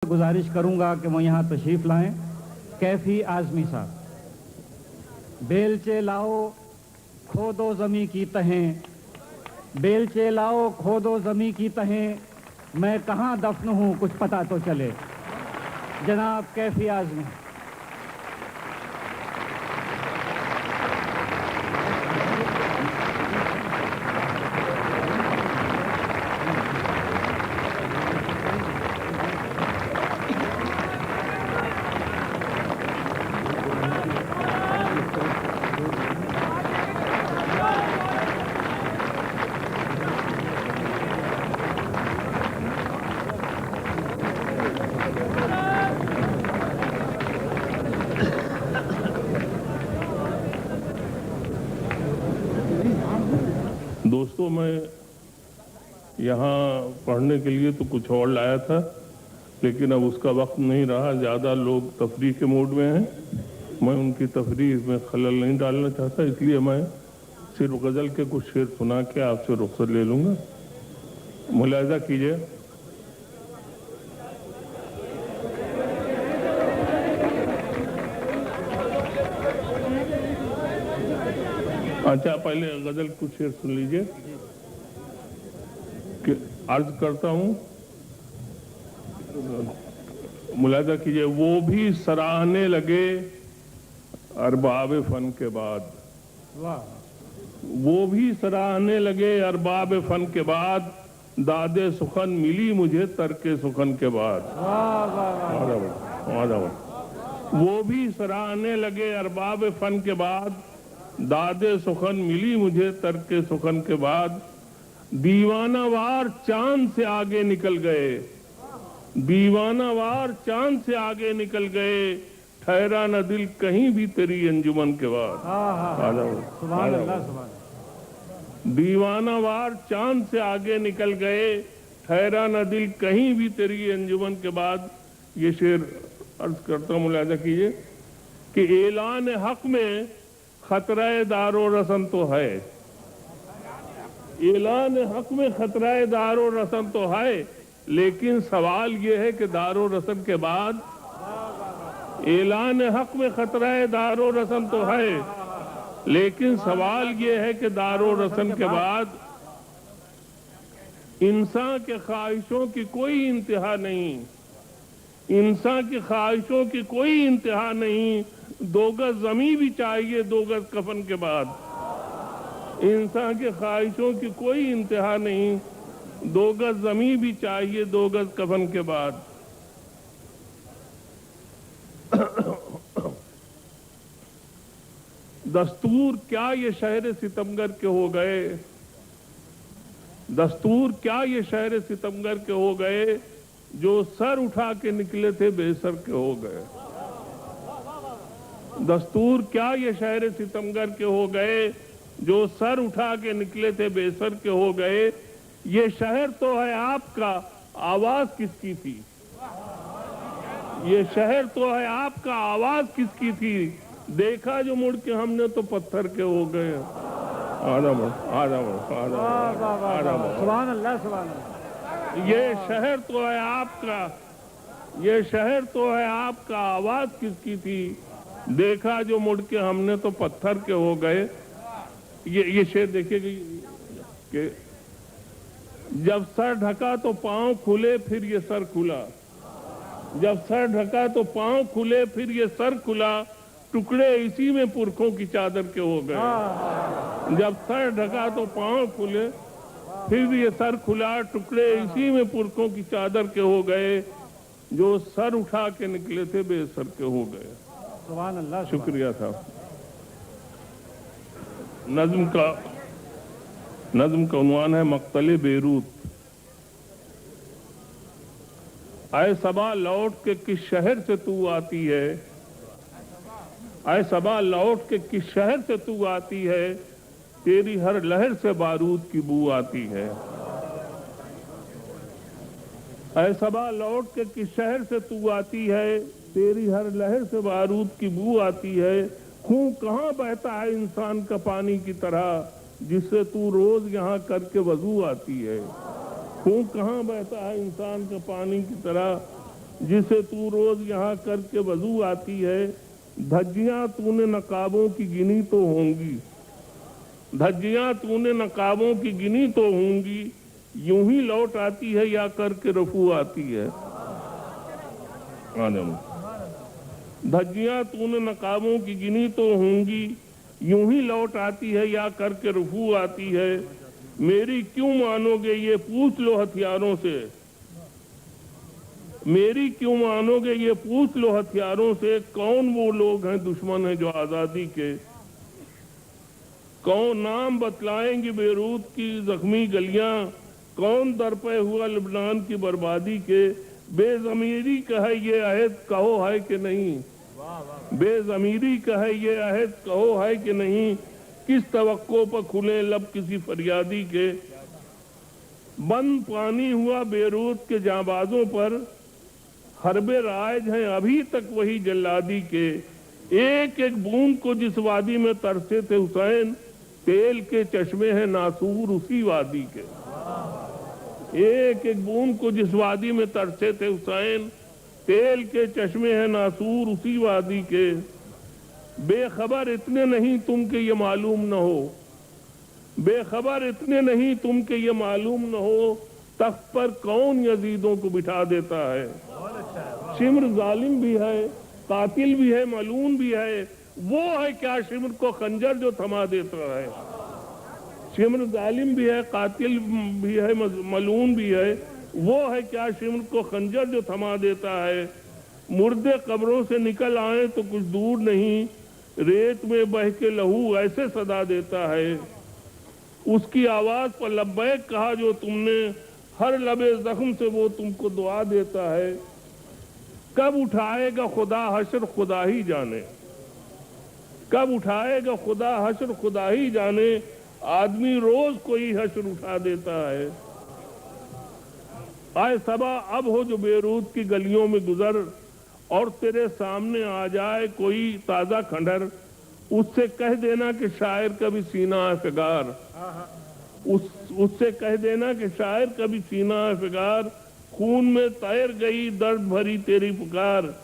गुजारिश करूंगा कि वो यहाँ तशरीफ लाएं। कैफी आजमी साहब। बेलचे लाओ खोदो ज़मी की तहें, बेलचे लाओ खोदो ज़मी की तहें, मैं कहाँ दफन हूँ कुछ पता तो चले। जनाब कैफी आजमी। दोस्तों, मैं यहाँ पढ़ने के लिए तो कुछ और लाया था, लेकिन अब उसका वक्त नहीं रहा। ज़्यादा लोग तफरीह के मूड में हैं, मैं उनकी तफरीह में खलल नहीं डालना चाहता, इसलिए मैं सिर्फ गज़ल के कुछ शेर सुना के आपसे रुखसत ले लूँगा। मुलाहिज़ा कीजिए। अच्छा, पहले गज़ल कुछ शेर सुन लीजिए कि अर्ज करता हूँ। मुलाहिज़ा कीजिए। वो भी सराहने लगे अरबाब फन के बाद, वो भी सराहने लगे अरबाब फन के बाद, दादे सुखन मिली मुझे तरके सुखन के बाद। वो भी सराहने लगे अरबाब फन के बाद, दादे सुखन मिली मुझे तरके सुखन के बाद। दीवानावार चांद से आगे निकल गए, दीवानावार चांद से आगे निकल गए, ठहरा न दिल कहीं भी तेरी अंजुमन के बाद। दीवानावार चांद से आगे निकल गए, ठहरा न दिल कहीं भी तेरी अंजुमन के बाद। ये शेर अर्ज करता हूँ, मुलाहिज़ा कीजिए कि ऐलान हक में खतरा दारो रसन तो है, ऐलान हक में खतरा दारो रसन तो है, लेकिन सवाल ये है कि दारो रसन के बाद, ऐलान हक में खतरा दारो रसन तो है, लेकिन सवाल ये है कि दारो रसन के बाद इंसान के ख्वाहिशों की कोई इंतहा नहीं, इंसान की ख्वाहिशों की कोई इंतहा नहीं। 2 गज ज़मीं भी चाहिए 2 गज कफन के बाद, इंसान के ख्वाहिशों की कोई इंतहा नहीं। 2 गज ज़मीं भी चाहिए 2 गज कफन के बाद। दस्तूर क्या ये शहर सितमगर के हो गए, दस्तूर क्या ये शहर सितमगर के हो गए, जो सर उठा के निकले थे बेसर के हो गए। दस्तूर क्या ये शहर सितमगर के हो गए, जो सर उठा के निकले थे बेसर के हो गए। ये शहर तो है आपका, आवाज किसकी थी, ये शहर तो है आपका, आवाज किसकी थी, देखा जो मुड़ के हमने तो पत्थर के हो गए। आदम आदम आदम सुभान अल्लाह सुभान अल्लाह। ये शहर तो है आपका, ये शहर तो है आपका, आवाज किसकी थी, देखा जो मुड़ के हमने तो पत्थर के हो गए। ये शेर देखिए कि जब सर ढका तो पांव खुले फिर ये सर खुला, जब सर ढका तो पांव खुले फिर ये सर खुला, टुकड़े इसी में पुरखों की चादर के हो गए। जब सर ढका तो पांव खुले फिर ये सर खुला, टुकड़े इसी में पुरखों की चादर के हो गए, जो सर उठा के निकले थे बेसर के हो गए। सुभान अल्लाह। शुक्रिया साहब। नज्म का उन्वान है मक्तले बेरूत। आए सबा लौट के किस शहर से तू आती है, आए सबा लौट के किस शहर से तू आती है, तेरी हर लहर से बारूद की बू आती है। आए सबा लौट के किस शहर से तू आती है, तेरी हर लहर से बारूद की बू आती है। खून कहाँ बहता है इंसान का पानी की तरह, जिससे तू रोज यहाँ करके वजू आती है। खून कहाँ बहता है इंसान का पानी की तरह, जिसे तू रोज यहाँ करके वजू आती है, धज्जियां तूने नकाबों की गिनी तो होंगी, धज्जियां तूने नकाबों की गिनी तो होंगी, यूं ही लौट आती है या करके रफू आती है। धज्जियां तूने नकाबों की गिनी तो होंगी, यूं ही लौट आती है या करके रफू आती है। मेरी क्यों मानोगे ये पूछ लो हथियारों से, मेरी क्यों मानोगे ये पूछ लो हथियारों से, कौन वो लोग हैं दुश्मन हैं जो आजादी के, कौन नाम बतलाएंगे बेरूत की जख्मी गलियां, कौन दरपे हुआ लिबनान की बर्बादी के। बेजमीरी का है ये अहद कहो है कि नहीं, बेजमीरी का है ये अहद कहो है कि नहीं, किस तवक्को पर खुले लब किसी फरियादी के। बंद पानी हुआ बेरूत के जाबाजों पर, हरबे राज हैं अभी तक वही जल्लादी के। एक एक बूंद को जिस वादी में तरसे थे हुसैन, तेल के चश्मे हैं नासूर उसी वादी के। एक एक बूंद को जिस वादी में तरसे थे हुसैन, तेल के चश्मे हैं नासूर उसी वादी के। बेखबर इतने नहीं तुम के ये मालूम न हो, बेखबर इतने नहीं तुम के ये मालूम न हो, तख्त पर कौन यजीदों को बिठा देता है। शिम्र जालिम भी है, कातिल भी है, मलून भी है, वो है क्या शिम्र को खंजर जो थमा देता है। शिम्र जालिम भी है, कातिल भी है, मलून भी है, वो है क्या शिम्र को खंजर जो थमा देता है। मुर्दे कब्रों से निकल आए तो कुछ दूर नहीं, रेत में बह के लहू ऐसे सदा देता है। उसकी आवाज पर लब्बैक कहा जो तुमने, हर लबे जख्म से वो तुमको दुआ देता है। कब उठाएगा खुदा हश्र खुदा ही जाने, कब उठाएगा खुदा हश्र खुदा ही जाने, आदमी रोज कोई हश्र उठा देता है। आए सबा अब हो जो बेरूत की गलियों में गुजर, और तेरे सामने आ जाए कोई ताजा खंडर, उससे कह देना कि शायर का भी सीना है फिगार, उससे कह देना कि शायर का भी सीना है फिगार, खून में तैर गई दर्द भरी तेरी पुकार।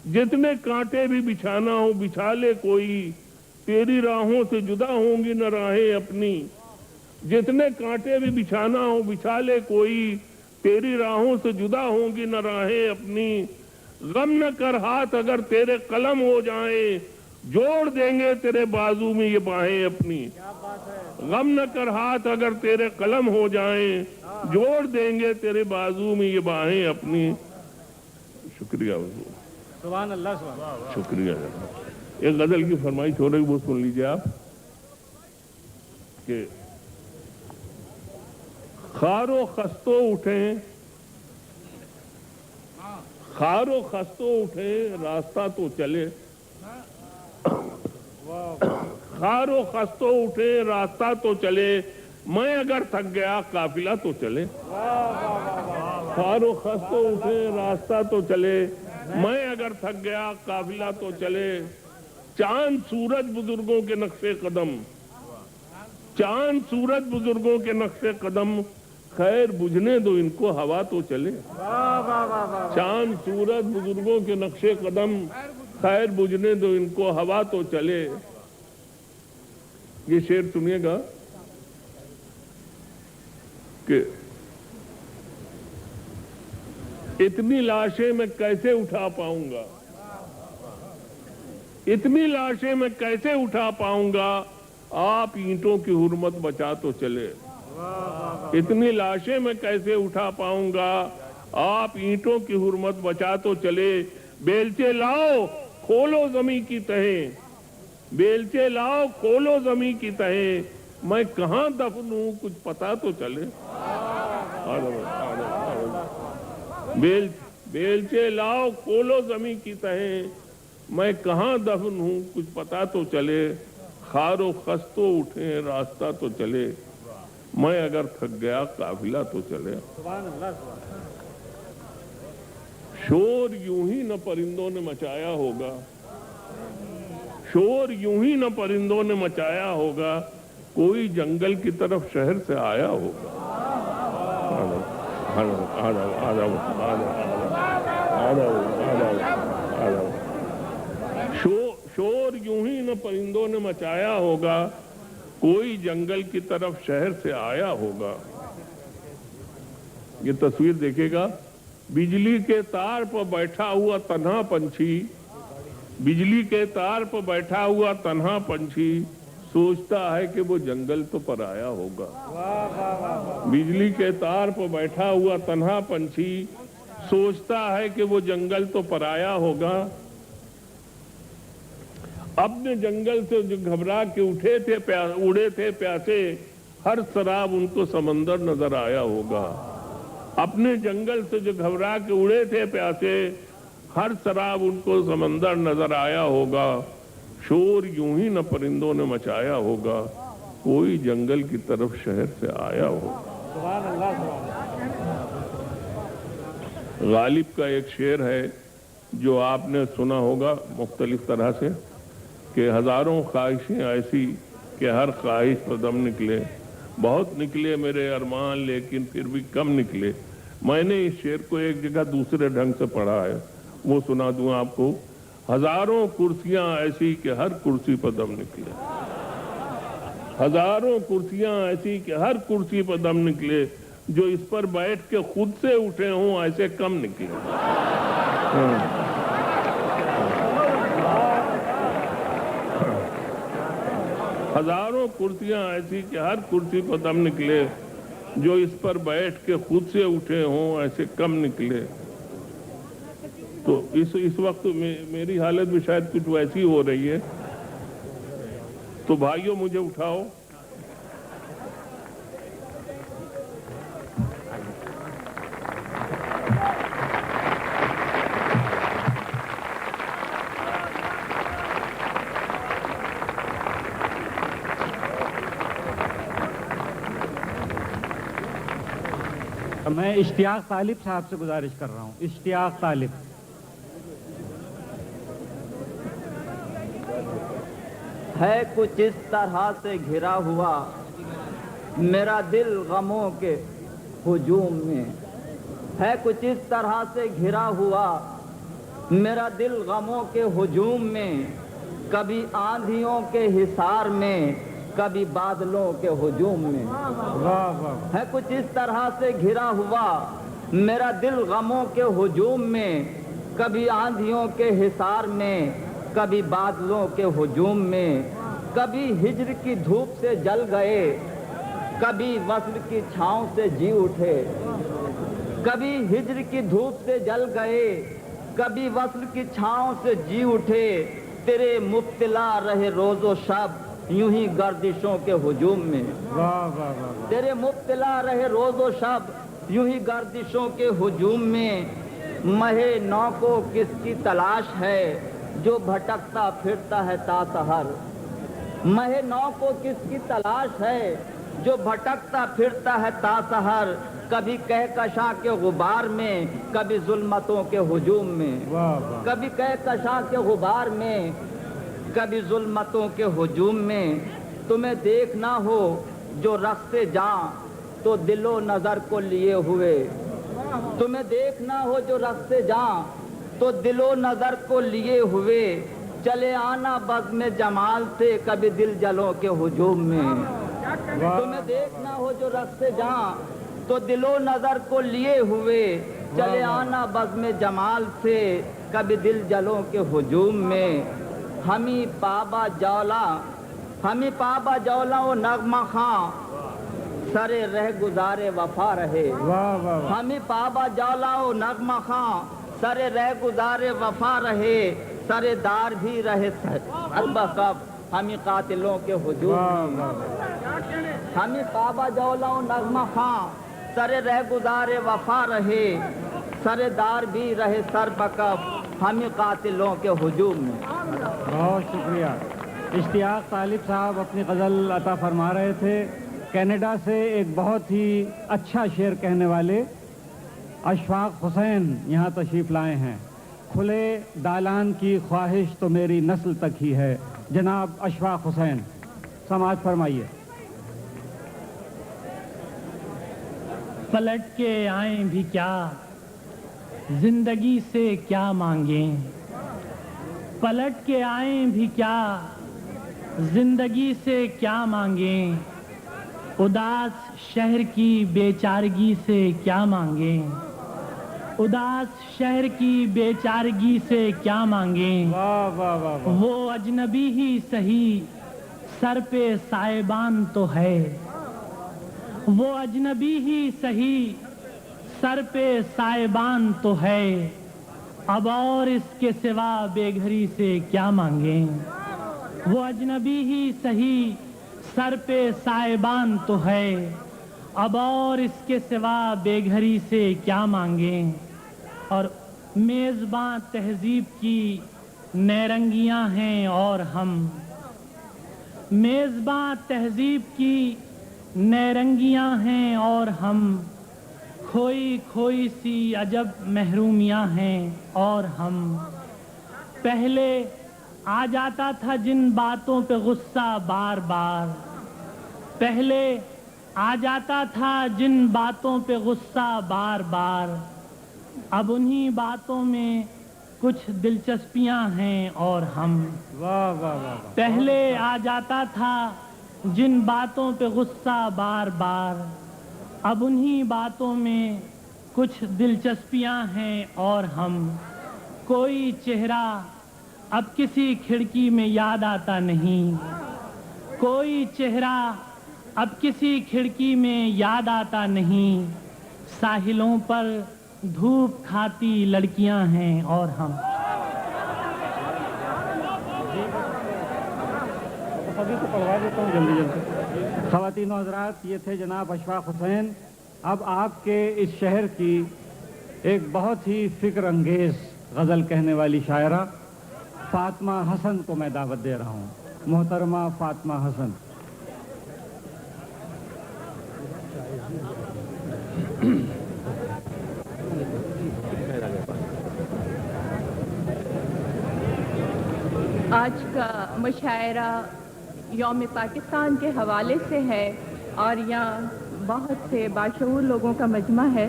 जितने कांटे भी बिछाना हो बिछा ले कोई, तेरी राहों से जुदा होंगी न राहें अपनी। जितने कांटे भी बिछाना हो बिछा ले कोई, तेरी राहों से जुदा होंगी न राहें अपनी। गम न कर हाथ अगर तेरे कलम हो जाएं, जोड़ देंगे तेरे बाजू में ये बाहें अपनी। गम न कर हाथ अगर तेरे कलम हो जाएं, जोड़ देंगे तेरे बाजू में ये बाहें अपनी। शुक्रिया हुजूर, सुभान अल्लाह, सुभान अल्लाह। शुक्रिया। एक गजल की फरमाइश हो रही, वो सुन लीजिए आप कि खारो खस्तो उठे, खारो खस्तो उठे रास्ता तो चले, खारो खस्तो उठे रास्ता तो चले, मैं अगर थक गया काफिला तो चले। खारो खस्तो उठे रास्ता तो चले, मैं अगर थक गया काफिला तो चले। चांद सूरज बुजुर्गों के नक्शे कदम, चांद सूरज बुजुर्गों के नक्शे कदम, खैर बुझने दो इनको हवा तो चले। चांद सूरज बुजुर्गों के नक्शे कदम, खैर बुझने दो इनको हवा तो चले। ये शेर सुनिएगा कि इतनी लाशें मैं कैसे उठा पाऊंगा, इतनी लाशें मैं कैसे उठा पाऊंगा, आप ईंटों की हुर्मत बचा तो चले। इतनी लाशें मैं कैसे उठा पाऊंगा, आप ईंटों की हुर्मत बचा तो चले। बेलचे लाओ खोलो जमी की तहें, बेलचे लाओ खोलो जमी की तहें, मैं कहां दफन हूं कुछ पता तो चले। बेलचे लाओ खोलो जमी की तहें, मैं कहां दफन हूं कुछ पता तो चले। खारो खस्तो उठे रास्ता तो चले, मैं अगर थक गया काफिला तो चले। शोर यूं ही न परिंदों ने मचाया होगा, शोर यूं ही न परिंदों ने मचाया होगा, कोई जंगल की तरफ शहर से आया होगा। न परिंदों ने मचाया होगा, कोई जंगल की तरफ शहर से आया होगा। ये तस्वीर देखेगा, बिजली के तार पर बैठा हुआ तन्हा पंछी, बिजली के तार पर बैठा हुआ तन्हा पंछी सोचता है कि वो जंगल तो पर आया होगा। बिजली के तार पर बैठा हुआ तन्हा पंछी सोचता है कि वो जंगल तो पर आया होगा। अपने जंगल से जो घबरा के उड़े थे प्यासे, हर शराब उनको समंदर नजर आया होगा। अपने जंगल से जो घबरा के उड़े थे प्यासे, हर शराब उनको समंदर नजर आया होगा। शोर यूं ही न परिंदों ने मचाया होगा, कोई जंगल की तरफ शहर से आया होगा। गालिब का एक शेर है जो आपने सुना होगा मुख्तलिफ तरह से, कि हजारों ख्वाहिशें ऐसी कि हर ख्वाहिश पर दम निकले, बहुत निकले मेरे अरमान लेकिन फिर भी कम निकले। मैंने इस शेर को एक जगह दूसरे ढंग से पढ़ा है, वो सुना दूं आपको। हजारों कुर्सियां ऐसी कि हर कुर्सी पर दम निकले, हजारों कुर्सियां ऐसी कि हर कुर्सी पर दम निकले, जो इस पर बैठ के खुद से उठे हों ऐसे कम निकले। हजारों कुर्सियां ऐसी कि हर कुर्सी पर दम निकले, जो इस पर बैठ के खुद से उठे हों ऐसे कम निकले। तो इस वक्त मेरी हालत भी शायद कुछ वैसी हो रही है। तो भाइयों मुझे उठाओ। मैं इश्तियाक तालिब साहब से गुजारिश कर रहा हूँ। इश्तियाक तालिब। है कुछ इस तरह से घिरा हुआ मेरा दिल गमों के हुजूम में, है कुछ इस तरह से घिरा हुआ मेरा दिल गमों के हुजूम में, कभी आंधियों के हिसार में, कभी बादलों के हुजूम में। वाह वाह। है कुछ इस तरह से घिरा हुआ मेरा दिल गमों के हुजूम में, कभी आंधियों के हिसार में, कभी बादलों के हुजूम में, कभी हिज्र की धूप से जल गए, कभी वस्ल की छांव से जी उठे, कभी हिज्र की धूप से जल गए, कभी वस्ल की छांव से जी उठे। तेरे मुब्तला रहे रोजो शब यूं ही गर्दिशों के हुजूम में। वाह वाह वाह। तेरे मुब्तला रहे रोजो शब यूं ही गर्दिशों के हुजूम में। महे नौ को किसकी तलाश है जो भटकता फिरता है तासहर, महे नौ को किसकी तलाश है जो भटकता फिरता है तासहर। कभी कहकशां के गुबार में, कभी जुल्मतों के हुजूम में। वाह वाह। कभी कहकशां के गुबार में, कभी जुल्मतों के हुजूम में। तुम्हें देखना हो जो रस्ते जां तो दिलो नजर को लिए हुए, तुम्हें देखना हो जो रस्ते जां तो दिलो नजर को लिए हुए। चले आना बज़्म जमाल से कभी दिल जलों के हुजूम में। तुम्हें देखना हो जो रस्ते जां तो दिलो नजर को लिए हुए। चले आना बज़्म जमाल से कभी दिल जलों के हुजूम में। हमी पाबा जौला, हमी पाबा जौला वो नगमा खां, सरे रह गुजारे वफा रहे। वाह वाह। हमी पाबा जौला वो नगमा खां, सरे रह गुजारे वफा रहे। सरे दार भी रहे कब हमी कातिलों के हुजूम में। हमी पाबा जौला वो नगमा खां, सरे रह गुजारे वफा रहे। सरे दार भी रहे सर बकब हमी कातिलों के हुजूम में। बहुत शुक्रिया। इश्तियाक तालिब साहब अपनी गज़ल अता फरमा रहे थे। कनाडा से एक बहुत ही अच्छा शेर कहने वाले अशफाक हुसैन यहाँ तशरीफ़ लाए हैं। खुले दालान की ख्वाहिश तो मेरी नस्ल तक ही है। जनाब अशफाक हुसैन समाज फरमाइए। पलट के आएं भी क्या, जिंदगी से क्या मांगें, पलट के आएं भी क्या, زندگی سے کیا مانگیں، اداس شہر کی بیچارگی سے کیا مانگیں، اداس شہر کی بیچارگی سے کیا مانگیں۔ واہ واہ واہ واہ، وہ اجنبی ہی سہی سر پہ سائبان تو ہے، وہ اجنبی ہی سہی سر پہ سائبان تو ہے، اب اور اس کے سوا بے گھری سے کیا مانگیں۔ وہ اجنبی ہی سہی سر پہ سائبان تو ہے، اب اور اس کے سوا بے گھری سے کیا مانگیں۔ اور میزباں تہذیب کی نیرنگیاں ہیں اور ہم، میزباں تہذیب کی نیرنگیاں ہیں اور ہم، کھوئی کھوئی سی عجب محرومیاں ہیں اور ہم۔ پہلے آ جاتا تھا جن باتوں پہ غصہ بار بار، پہلے آ جاتا تھا جن باتوں پہ غصہ بار بار، اب انہی باتوں میں کچھ دلچسپیاں ہیں اور ہم۔ واہ واہ واہ واہ، پہلے آ جاتا تھا جن باتوں پہ غصہ بار بار، اب انہی باتوں میں کچھ دلچسپیاں ہیں اور ہم۔ کوئی چہرہ اب کسی کھڑکی میں یاد آتا نہیں، کوئی چہرہ اب کسی کھڑکی میں یاد آتا نہیں، ساحلوں پر دھوپ کھاتی لڑکیاں ہیں اور ہم۔ سبھی کو پڑھوا دیتا ہوں جلدی جلدی۔ خواتین و حضرات، یہ تھے جناب اشفاق حسین۔ اب آپ کے اس شہر کی ایک بہت ہی فکر انگیز غزل کہنے والی شاعرہ فاطمہ حسن کو میں دعوت دے رہا ہوں۔ محترمہ فاطمہ حسن۔ آج کا مشاعرہ یوم پاکستان کے حوالے سے ہے اور یہاں بہت سے باشعور لوگوں کا مجمع ہے،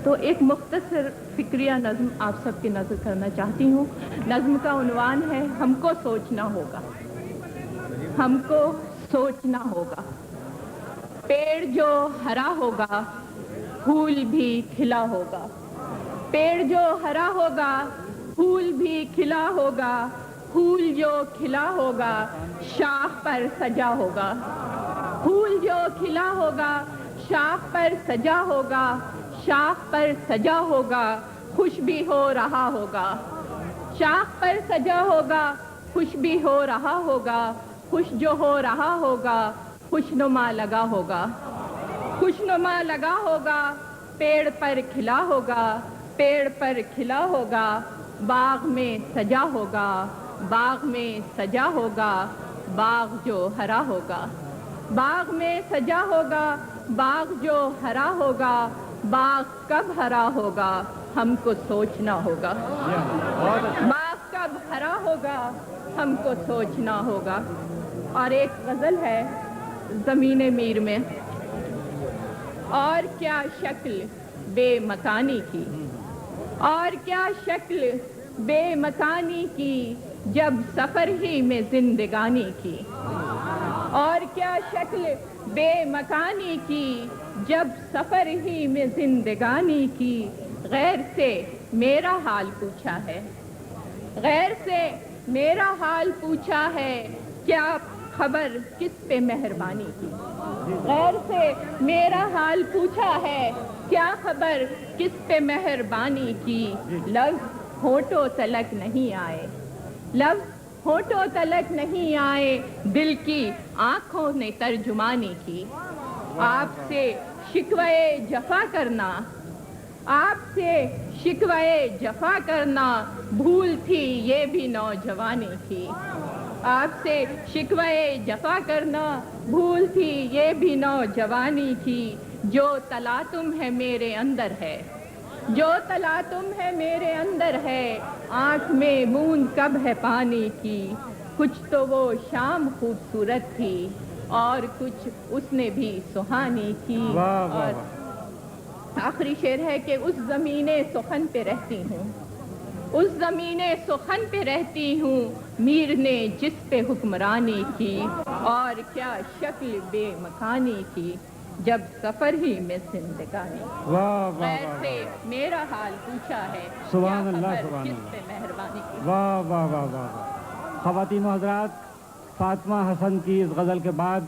تو ایک مختصر فکریہ نظم آپ سب کی نظر کرنا چاہتی ہوں۔ نظم کا عنوان ہے ہم کو سوچنا ہوگا، ہم کو سوچنا ہوگا۔ پیڑ جو ہرا ہوگا پھول بھی کھلا ہوگا، پیڑ جو ہرا ہوگا پھول بھی کھلا ہوگا، پھول جو کھلا ہوگا شاخ پر سجا ہوگا، پھول جو کھلا ہوگا شاخ پر سجا ہوگا، شاخ پر سجا ہوگا خوش بھی ہو رہا ہوگا، شاخ پر سجا ہوگا خوش بھی ہو رہا ہوگا، خوش جو ہو رہا ہوگا خوشنما لگا ہوگا، خوشنما لگا ہوگا، پیڑ پر کھلا ہوگا، پیڑ پر کھلا ہوگا، باغ میں سجا ہوگا، باغ میں سجا ہوگا، باغ جو ہرا ہوگا، باغ میں سجا ہوگا، باغ جو ہرا ہوگا، باغ کب ہرا ہوگا ہم کو سوچنا ہوگا، باغ کب ہرا ہوگا ہم کو سوچنا ہوگا۔ اور ایک غزل ہے زمین میر میں، اور کیا شکل بے مکانی کی، اور کیا شکل بے مکانی کی جب سفر ہی میں زندگانی کی، اور کیا شکل بے مکانی کی جب سفر ہی میں زندگانی کی، غیر سے میرا حال پوچھا ہے، غیر سے میرا حال پوچھا ہے، کیا خبر کس پہ مہربانی کی، غیر سے میرا حال پوچھا ہے، کیا خبر کس پہ مہربانی کی، لفظ ہونٹوں تلک نہیں آئے، لفظ ہونٹوں تلک نہیں آئے، دل کی آنکھوں نے ترجمانی کی، آپ سے شکوے جفا کرنا، آپ سے شکوے جفا کرنا بھول تھی یہ بھی نوجوانی کی، آپ سے شکوے جفا کرنا بھول تھی یہ بھی نوجوانی کی، جو تلاطم ہے میرے اندر ہے، جو تلاطم ہے میرے اندر ہے، آنکھ میں موند کب ہے پانی کی، کچھ تو وہ شام خوبصورت تھی اور کچھ اس نے بھی سہانی کی۔ اور آخری شعر ہے کہ اس زمین سخن پہ رہتی ہوں، اس زمین سخن پہ رہتی ہوں میر نے جس پہ حکمرانی کی، اور کیا شکل بے مکانی کی جب سفر ہی میں زندگانی۔ واہ واہ غیر واہ سے میرا حال پوچھا ہے، سبحان کیا اللہ، خبر سبحان کس اللہ۔ پہ مہربانی کی۔ واہ واہ واہ واہ واہ۔ خواتین و حضرات، فاطمہ حسن کی اس غزل کے بعد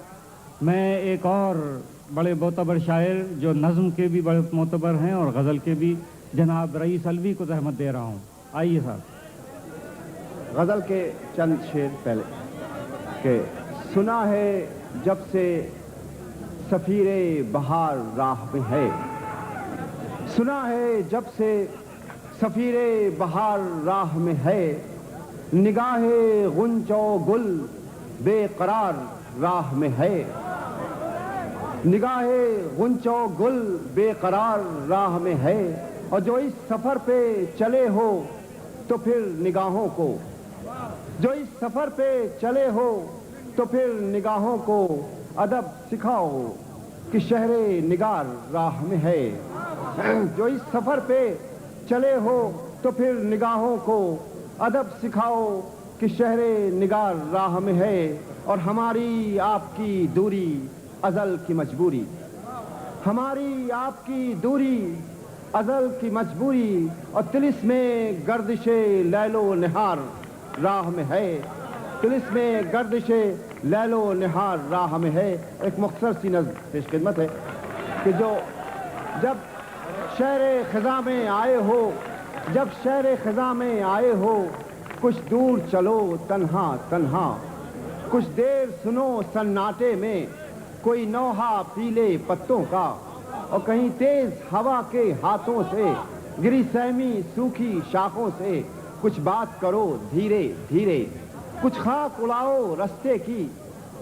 میں ایک اور بڑے معتبر شاعر جو نظم کے بھی بڑے معتبر ہیں اور غزل کے بھی، جناب رئیس علوی کو زحمت دے رہا ہوں۔ آئیے صاحب۔ غزل کے چند شعر پہلے کہ سنا ہے جب سے سفیر بہار راہ میں ہے، سنا ہے جب سے سفیر بہار راہ میں ہے، نگاہ غنچ و گل بے قرار راہ میں ہے، نگاہ غنچ و گل بے قرار راہ میں ہے، اور جو اس سفر پہ چلے ہو تو پھر نگاہوں کو، جو اس سفر پہ چلے ہو تو پھر نگاہوں کو ادب سکھاؤ کہ شہر نگار راہ میں ہے، جو اس سفر پہ چلے ہو تو پھر نگاہوں کو ادب سکھاؤ کہ شہر نگار راہ میں ہے، اور ہماری آپ کی دوری ازل کی مجبوری، ہماری آپ کی دوری ازل کی مجبوری، اور طلسم میں گردش لیل و نہار راہ میں ہے، طلسم میں گردش لیل و نہار راہ میں ہے۔ ایک مختصر سی نظم پیش خدمت ہے کہ جو جب شہر خزاں میں آئے ہو، جب شہر خزاں میں آئے ہو، کچھ دور چلو تنہا تنہا، کچھ دیر سنو سناٹے میں کوئی نوحہ پیلے پتوں کا، اور کہیں تیز ہوا کے ہاتھوں سے گری سہمی سوکھی شاخوں سے کچھ بات کرو دھیرے دھیرے، کچھ خاک اڑاؤ رستے کی،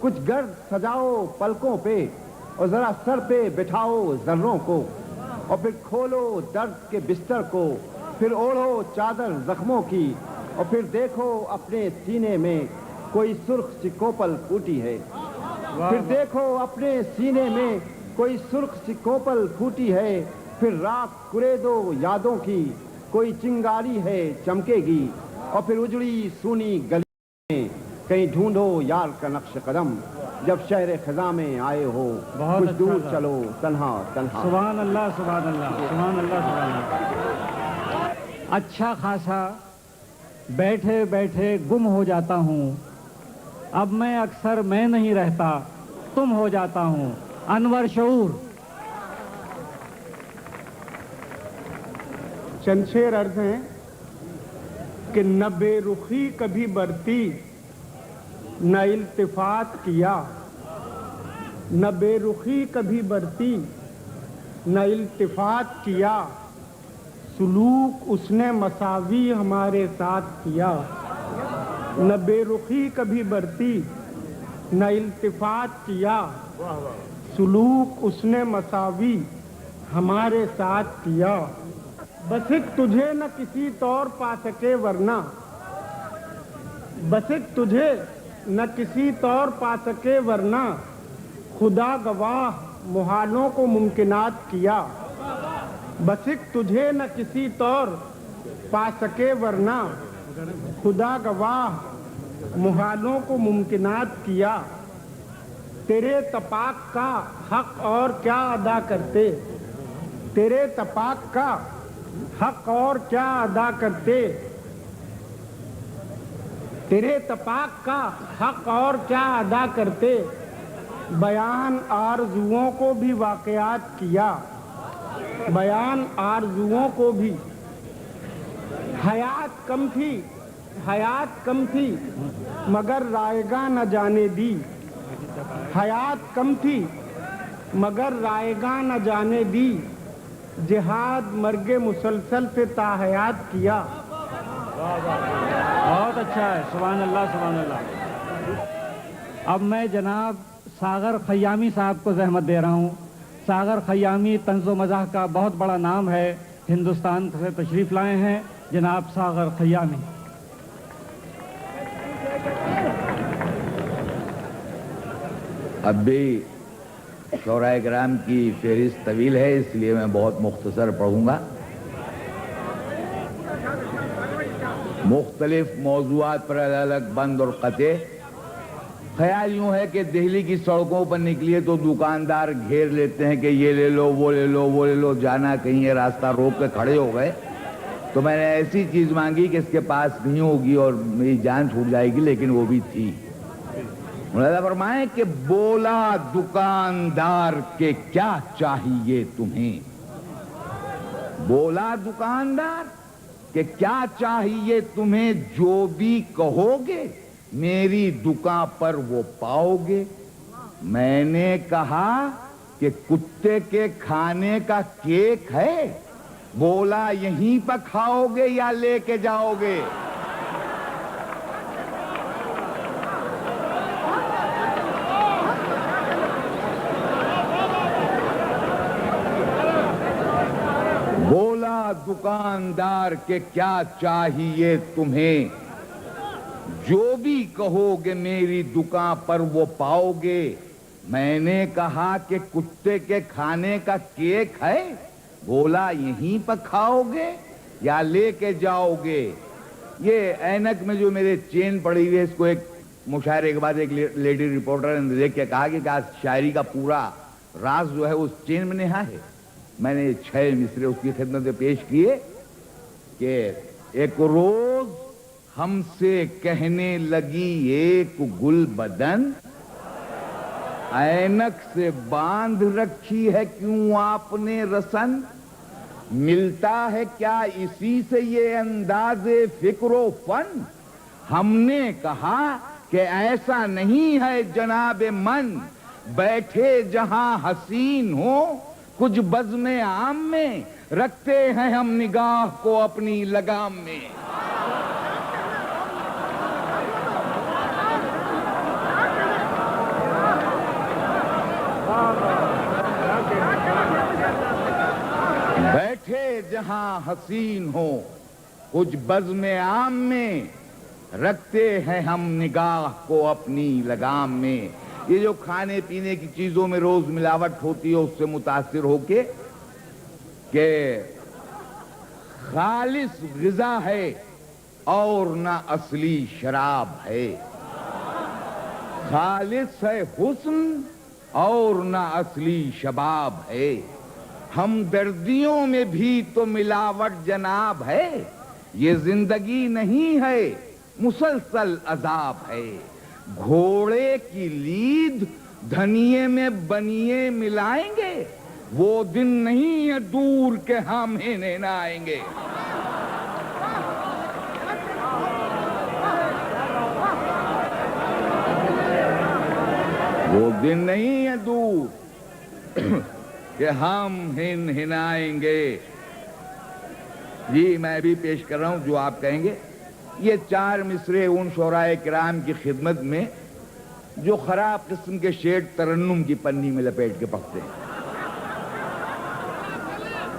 کچھ گرد سجاؤ پلکوں پہ، اور ذرا سر پہ بٹھاؤ ذروں کو، اور پھر کھولو درد کے بستر کو، پھر اوڑھو چادر زخموں کی، اور پھر دیکھو اپنے سینے میں کوئی سرخ سی کوپل پھوٹی ہے، پھر دیکھو اپنے سینے میں کوئی سرخ سی کوپل پھوٹی ہے، پھر راکھ کرے دو یادوں کی کوئی چنگاری ہے چمکے گی، اور پھر اجڑی سونی گلی میں کہیں ڈھونڈو یار کا نقش قدم، جب شہر خزاں میں آئے ہو کچھ دور چلو تنہا تنہا۔ سبحان اللہ، سبحان اللہ، سبحان اللہ، سبحان اللہ۔ اچھا خاصا بیٹھے بیٹھے گم ہو جاتا ہوں، اب میں اکثر میں نہیں رہتا تم ہو جاتا ہوں۔ انور شعور۔ چند شعر عرض ہیں کہ نہ بے رخی کبھی برتی نہ التفات کیا، نہ بے رخی کبھی برتی نہ التفات کیا، سلوک اس نے مساوی ہمارے ساتھ کیا، نہ بے رخی کبھی برتی نہ التفات کیا، سلوک اس نے مساوی ہمارے ساتھ کیا، بس ایک تجھے نہ کسی طور پا سکے ورنہ، بس ایک تجھے نہ کسی طور پا سکے ورنہ، خدا گواہ محالوں کو ممکنات کیا، بس ایک تجھے نہ کسی طور پا سکے ورنہ، خدا گواہ محالوں کو ممکنات کیا، تیرے تپاک کا حق اور کیا ادا کرتے، تیرے تپاک کا حق اور کیا ادا کرتے، تیرے تپاک کا حق اور کیا ادا کرتے، بیان آرزوؤں کو بھی واقعات کیا، بیان آرزوؤں کو بھی، حیات کم تھی، حیات کم تھی مگر رائے گاہ نہ جانے دی، حیات کم تھی مگر رائے گاہ نہ جانے دی، جہاد مرگ مسلسل سے تا حیات کیا۔ بہت اچھا ہے، سبحان اللہ، سبحان اللہ۔ اب میں جناب ساغر خیامی صاحب کو زحمت دے رہا ہوں۔ ساغر خیامی طنز و مزاح کا بہت بڑا نام ہے، ہندوستان سے تشریف لائے ہیں جناب ساغر خیامی۔ اب بھی شعراء کرام کی فہرست طویل ہے، اس لیے میں بہت مختصر پڑھوں گا۔ مختلف موضوعات پر الگ الگ بند اور قطع. خیال یوں ہے کہ دہلی کی سڑکوں پر نکلیے تو دکاندار گھیر لیتے ہیں کہ یہ لے لو وہ لے لو وہ لے لو, جانا کہیں ہے, راستہ روک کے کھڑے ہو گئے. تو میں نے ایسی چیز مانگی کہ اس کے پاس نہیں ہوگی اور میری جان چھوٹ جائے گی, لیکن وہ بھی تھی. مولانا فرمائیں کہ بولا دکاندار کہ کیا چاہیے تمہیں, بولا دکاندار کہ کیا چاہیے تمہیں, جو بھی کہو گے میری دکان پر وہ پاؤ گے. میں نے کہا کہ کتے کے کھانے کا کیک ہے, بولا یہیں پر کھاؤ گے یا لے کے جاؤ گے. بولا دکاندار کہ کیا چاہیے تمہیں, جو بھی کہو گے میری دکان پر وہ پاؤ گے. میں نے کہا کہ کتے کے کھانے کا کیک ہے, بولا یہیں پر کھاؤ گے یا لے کے جاؤ گے. یہ اینک میں جو میرے چین پڑی ہوئی ہے, اس کو ایک مشاعرے کے بعد ایک لیڈی رپورٹر نے دیکھ کے کہا کہ شاعری کا پورا راز جو ہے اس چین میں نہا ہے. میں نے 6 مصرے اس کی خدمت میں پیش کیے کہ ایک روز ہم سے کہنے لگی ایک گل بدن, اینک سے باندھ رکھی ہے کیوں آپ نے رسن, ملتا ہے کیا اسی سے یہ انداز فکر و فن. ہم نے کہا کہ ایسا نہیں ہے جناب من, بیٹھے جہاں حسین ہو کچھ بزم عام میں, رکھتے ہیں ہم نگاہ کو اپنی لگام میں. بیٹھے جہاں حسین ہو کچھ بزم عام میں, رکھتے ہیں ہم نگاہ کو اپنی لگام میں. یہ جو کھانے پینے کی چیزوں میں روز ملاوٹ ہوتی ہے اس سے متاثر ہو کے کہ خالص غذا ہے اور نہ اصلی شراب ہے, خالص ہے حسن اور نہ اصلی شباب ہے. ہمدردیوں میں بھی تو ملاوٹ جناب ہے, یہ زندگی نہیں ہے مسلسل عذاب ہے. گھوڑے کی لید دھنیے میں بنیے ملائیں گے, وہ دن نہیں ہے دور کے ہم نہ آئیں گے. وہ دن نہیں ہے دور کہ ہم ہنائیں گے. جی میں بھی پیش کر رہا ہوں جو آپ کہیں گے. یہ 4 مصرے ان شعراء کرام کی خدمت میں جو خراب قسم کے شعر ترنم کی پنی میں لپیٹ کے پکتے ہیں.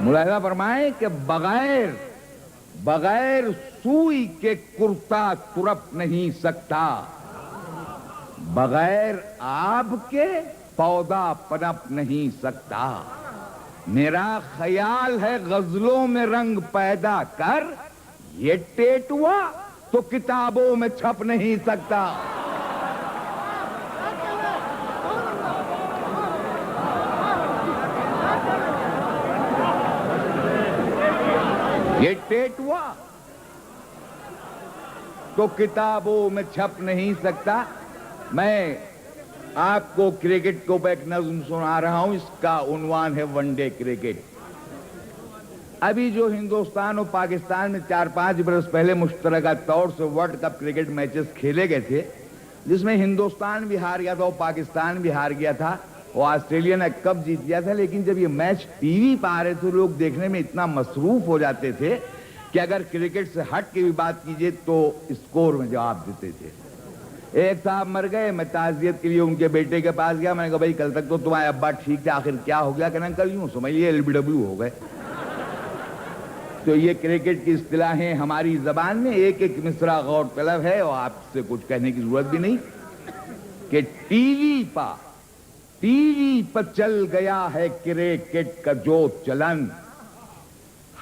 ملاحظہ فرمائیں کہ بغیر سوئی کے کرتا ترپ نہیں سکتا, بغیر آب کے پودا پنپ نہیں سکتا. میرا خیال ہے غزلوں میں رنگ پیدا کر, یہ ٹیٹوا تو کتابوں میں چھپ نہیں سکتا. یہ ٹیٹوا تو کتابوں میں چھپ نہیں سکتا. میں آپ کو کرکٹ کو ایک نظم سنا رہا ہوں, اس کا عنوان ہے ون ڈے کرکٹ. ابھی جو ہندوستان اور پاکستان میں 4-5 برس پہلے مشترکہ طور سے ورلڈ کپ کرکٹ میچز کھیلے گئے تھے, جس میں ہندوستان بھی ہار گیا تھا اور پاکستان بھی ہار گیا تھا اور آسٹریلیا نے کپ جیت گیا تھا. لیکن جب یہ میچ ٹی وی پہ آ رہے تھے لوگ دیکھنے میں اتنا مصروف ہو جاتے تھے کہ اگر کرکٹ سے ہٹ کے بھی بات کیجئے تو اسکور میں جواب دیتے تھے. ایک صاحب مر گئے, میں تعزیت کے لیے ان کے بیٹے کے پاس گیا. میں نے کہا بھائی کل تک تو تمہارے ابا ٹھیک تھے, آخر کیا ہو گیا؟ کہنا کل یوں سمجھ لیے LBW ہو گئے. تو یہ کرکٹ کی اصطلاحیں ہماری زبان میں ایک ایک مصرع غور طلب ہے اور آپ سے کچھ کہنے کی ضرورت بھی نہیں کہ ٹی وی پر چل گیا ہے کرکٹ کا جو چلن,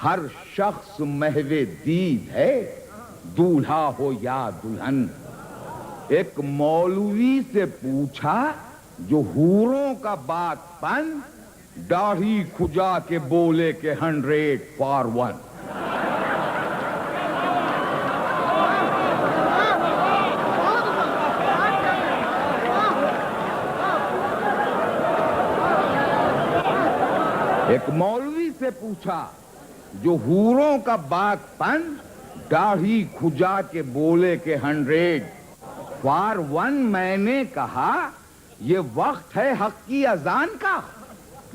ہر شخص محو دید ہے दूल्हा हो या दुल्हन। एक मौलवी से पूछा जो हूरों का बातपन, दाढ़ी खुजा के बोले के 100 for 1। एक मौलवी से पूछा जो हूरों का बागपन, दाढ़ी खुजा के बोले के 100 for 1। मैंने कहा ये वक्त है हक की अजान का।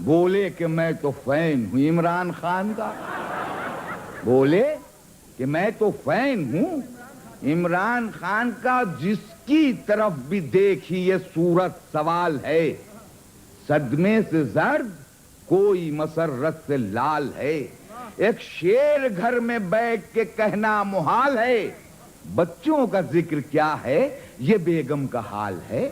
बोले कि मैं तो फैन हूं इमरान खान का। बोले कि मैं तो फैन हूं इमरान खान का। जिसकी तरफ भी देखी ये सूरत सवाल है, सदमे से जर्द कोई मसरत से लाल है। एक शेर घर में बैठ के कहना मुहाल है, बच्चों का जिक्र क्या है ये बेगम का हाल है।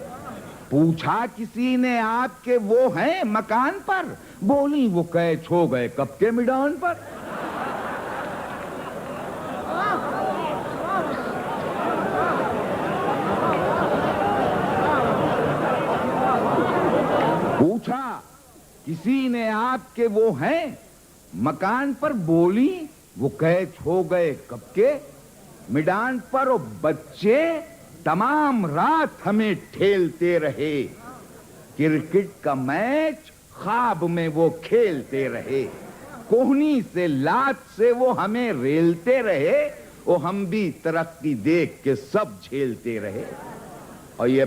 पूछा किसी ने आपके वो हैं मकान पर, बोली वो कैच हो गए कब के मैदान पर। पूछा किसी ने आपके वो हैं मकान पर, बोली वो कैच हो गए कब के मैदान पर। और बच्चे तमाम रात हमें ठेलते रहे, क्रिकेट का मैच ख्वाब में वो खेलते रहे। कोहनी से लात से वो हमें रेलते रहे, और हम भी तरक्की देख के सब झेलते रहे। और ये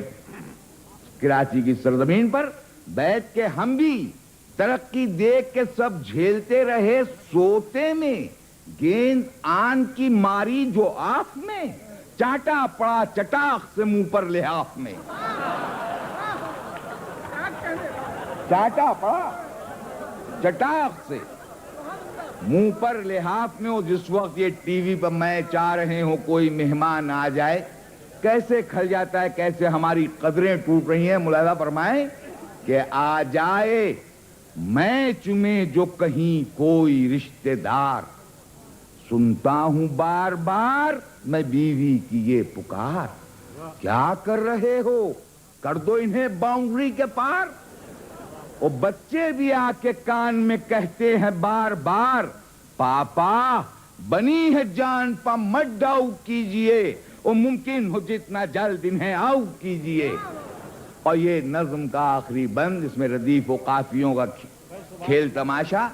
कराची की सरजमीन पर बैठ के हम भी तरक्की देख के सब झेलते रहे। सोते में गेंद आन की मारी जो आंख में, चाटा पड़ा चटाक से मुंह पर लिहाफ में। चाटा पड़ा चटाक से मुंह पर लिहाफ में। और जिस वक्त ये टीवी पर मैच आ रहे हो, कोई मेहमान आ जाए, कैसे खल जाता है, कैसे हमारी कदरें टूट रही हैं। मुलाजा फरमाए कि आ जाए मैच में जो कहीं कोई रिश्तेदार, सुनता हूं बार बार मैं बीवी की ये पुकार। क्या कर रहे हो, कर दो इन्हें बाउंड्री के पार। और बच्चे भी आके कान में कहते हैं बार बार, पापा बनी है जान पा मत डाउट कीजिए, और मुमकिन हो जितना जल्द इन्हें आउट कीजिए। और ये नज्म का आखिरी बंद, इसमें रदीफ व काफियों का खेल तमाशा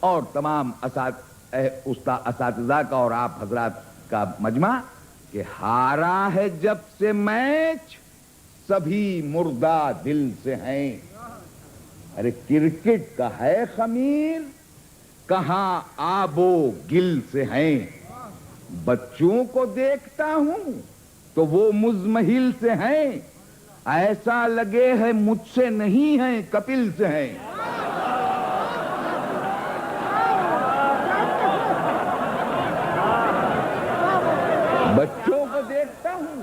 और तमाम असातिज़ा का और आप हजरात का मजमा, कि हारा है जब से मैच सभी मुर्दा दिल से हैं। अरे क्रिकेट का है खमीर, कहां आबो गिल से हैं। बच्चों को देखता हूं तो वो मुजमहिल से हैं, ऐसा लगे है मुझसे नहीं है कपिल से हैं। बच्चों को देखता हूं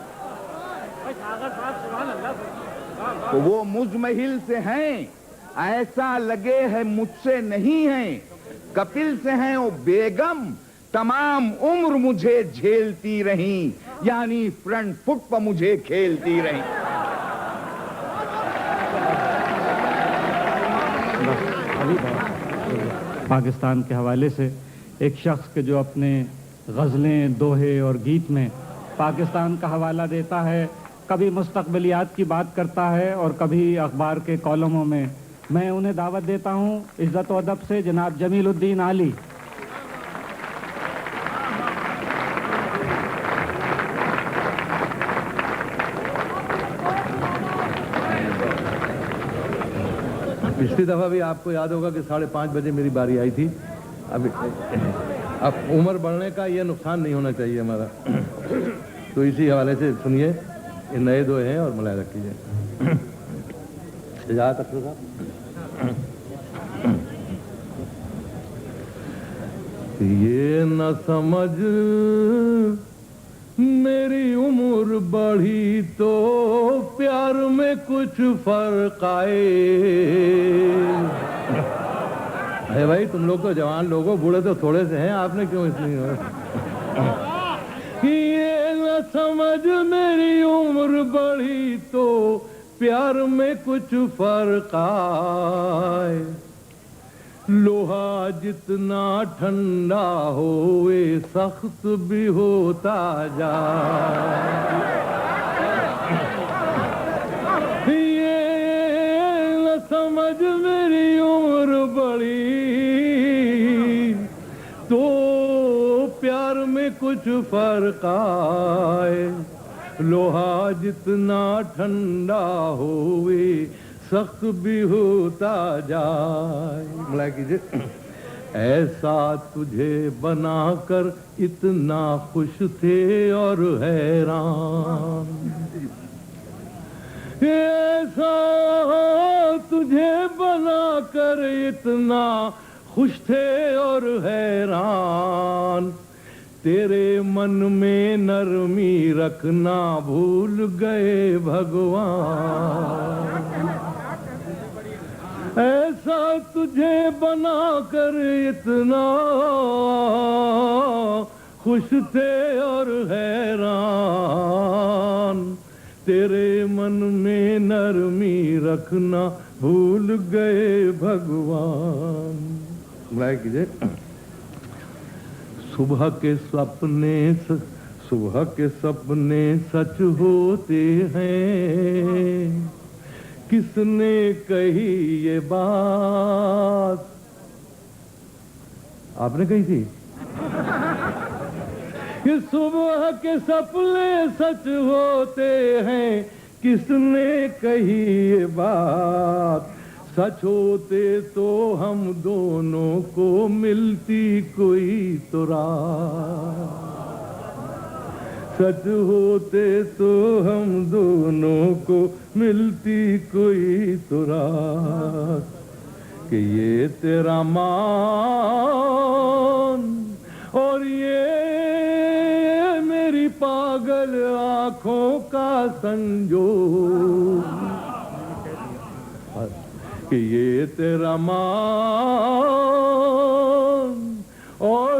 तो वो मुजमहिल से हैं, ऐसा लगे है मुझसे नहीं है कपिल से हैं। वो बेगम तमाम उम्र मुझे झेलती रहीं, यानी फ्रंट फुट पर मुझे खेलती रहीं। पाकिस्तान के हवाले से एक शख्स के जो अपने गज़लें, दोहे और गीत में पाकिस्तान का हवाला देता है, कभी मुस्तक़बिलियात की बात करता है और कभी अखबार के कॉलमों में, मैं उन्हें दावत देता हूँ इज़्ज़त व अदब से जनाब जमीलुद्दीन आली। पिछली दफ़ा भी आपको याद होगा कि 5:30 बजे मेरी बारी आई थी। अब उम्र बढ़ने का ये नुकसान नहीं होना चाहिए हमारा। तो इसी हवाले से सुनिए, ये नए दो हैं और मुलायदा कीजिए। इजाज़त अख्तर साहब। ये न समझ मेरी उम्र बढ़ी तो प्यार में कुछ फर्क आए। अरे भाई तुम लोग तो जवान लोगो, बूढ़े तो थोड़े से हैं, आपने क्यों इसलिए ये न समझ मेरी उम्र बढ़ी तो प्यार में कुछ फर्क आए। लोहा जितना ठंडा होए सख्त भी होता जाए। ये न समझ मेरी उम्र बढ़ी तो प्यार में कुछ फर्क आए। लोहा जितना ठंडा होवे सख्त भी होता जाए। मिला कीजिए। ऐसा तुझे बनाकर इतना खुश थे और हैरान। ऐसा तुझे बनाकर इतना खुश थे और हैरान। तेरे मन में नरमी रखना भूल गए भगवान। ऐसा तुझे बनाकर इतना खुश थे और हैरान। तेरे मन में नरमी रखना भूल गए भगवान। बुलाए कीजिए। सुबह के सपने सच होते हैं। किसने कही ये बात? आपने कही थी कि सुबह के सपने सच होते हैं। किसने कही ये बात? सच होते तो हम दोनों को मिलती कोई तो रात। सच होते तो हम दोनों को मिलती कोई तो रात। कि ये तेरा मान और ये मेरी पागल आंखों का संजोग। कि ये तेरा मान और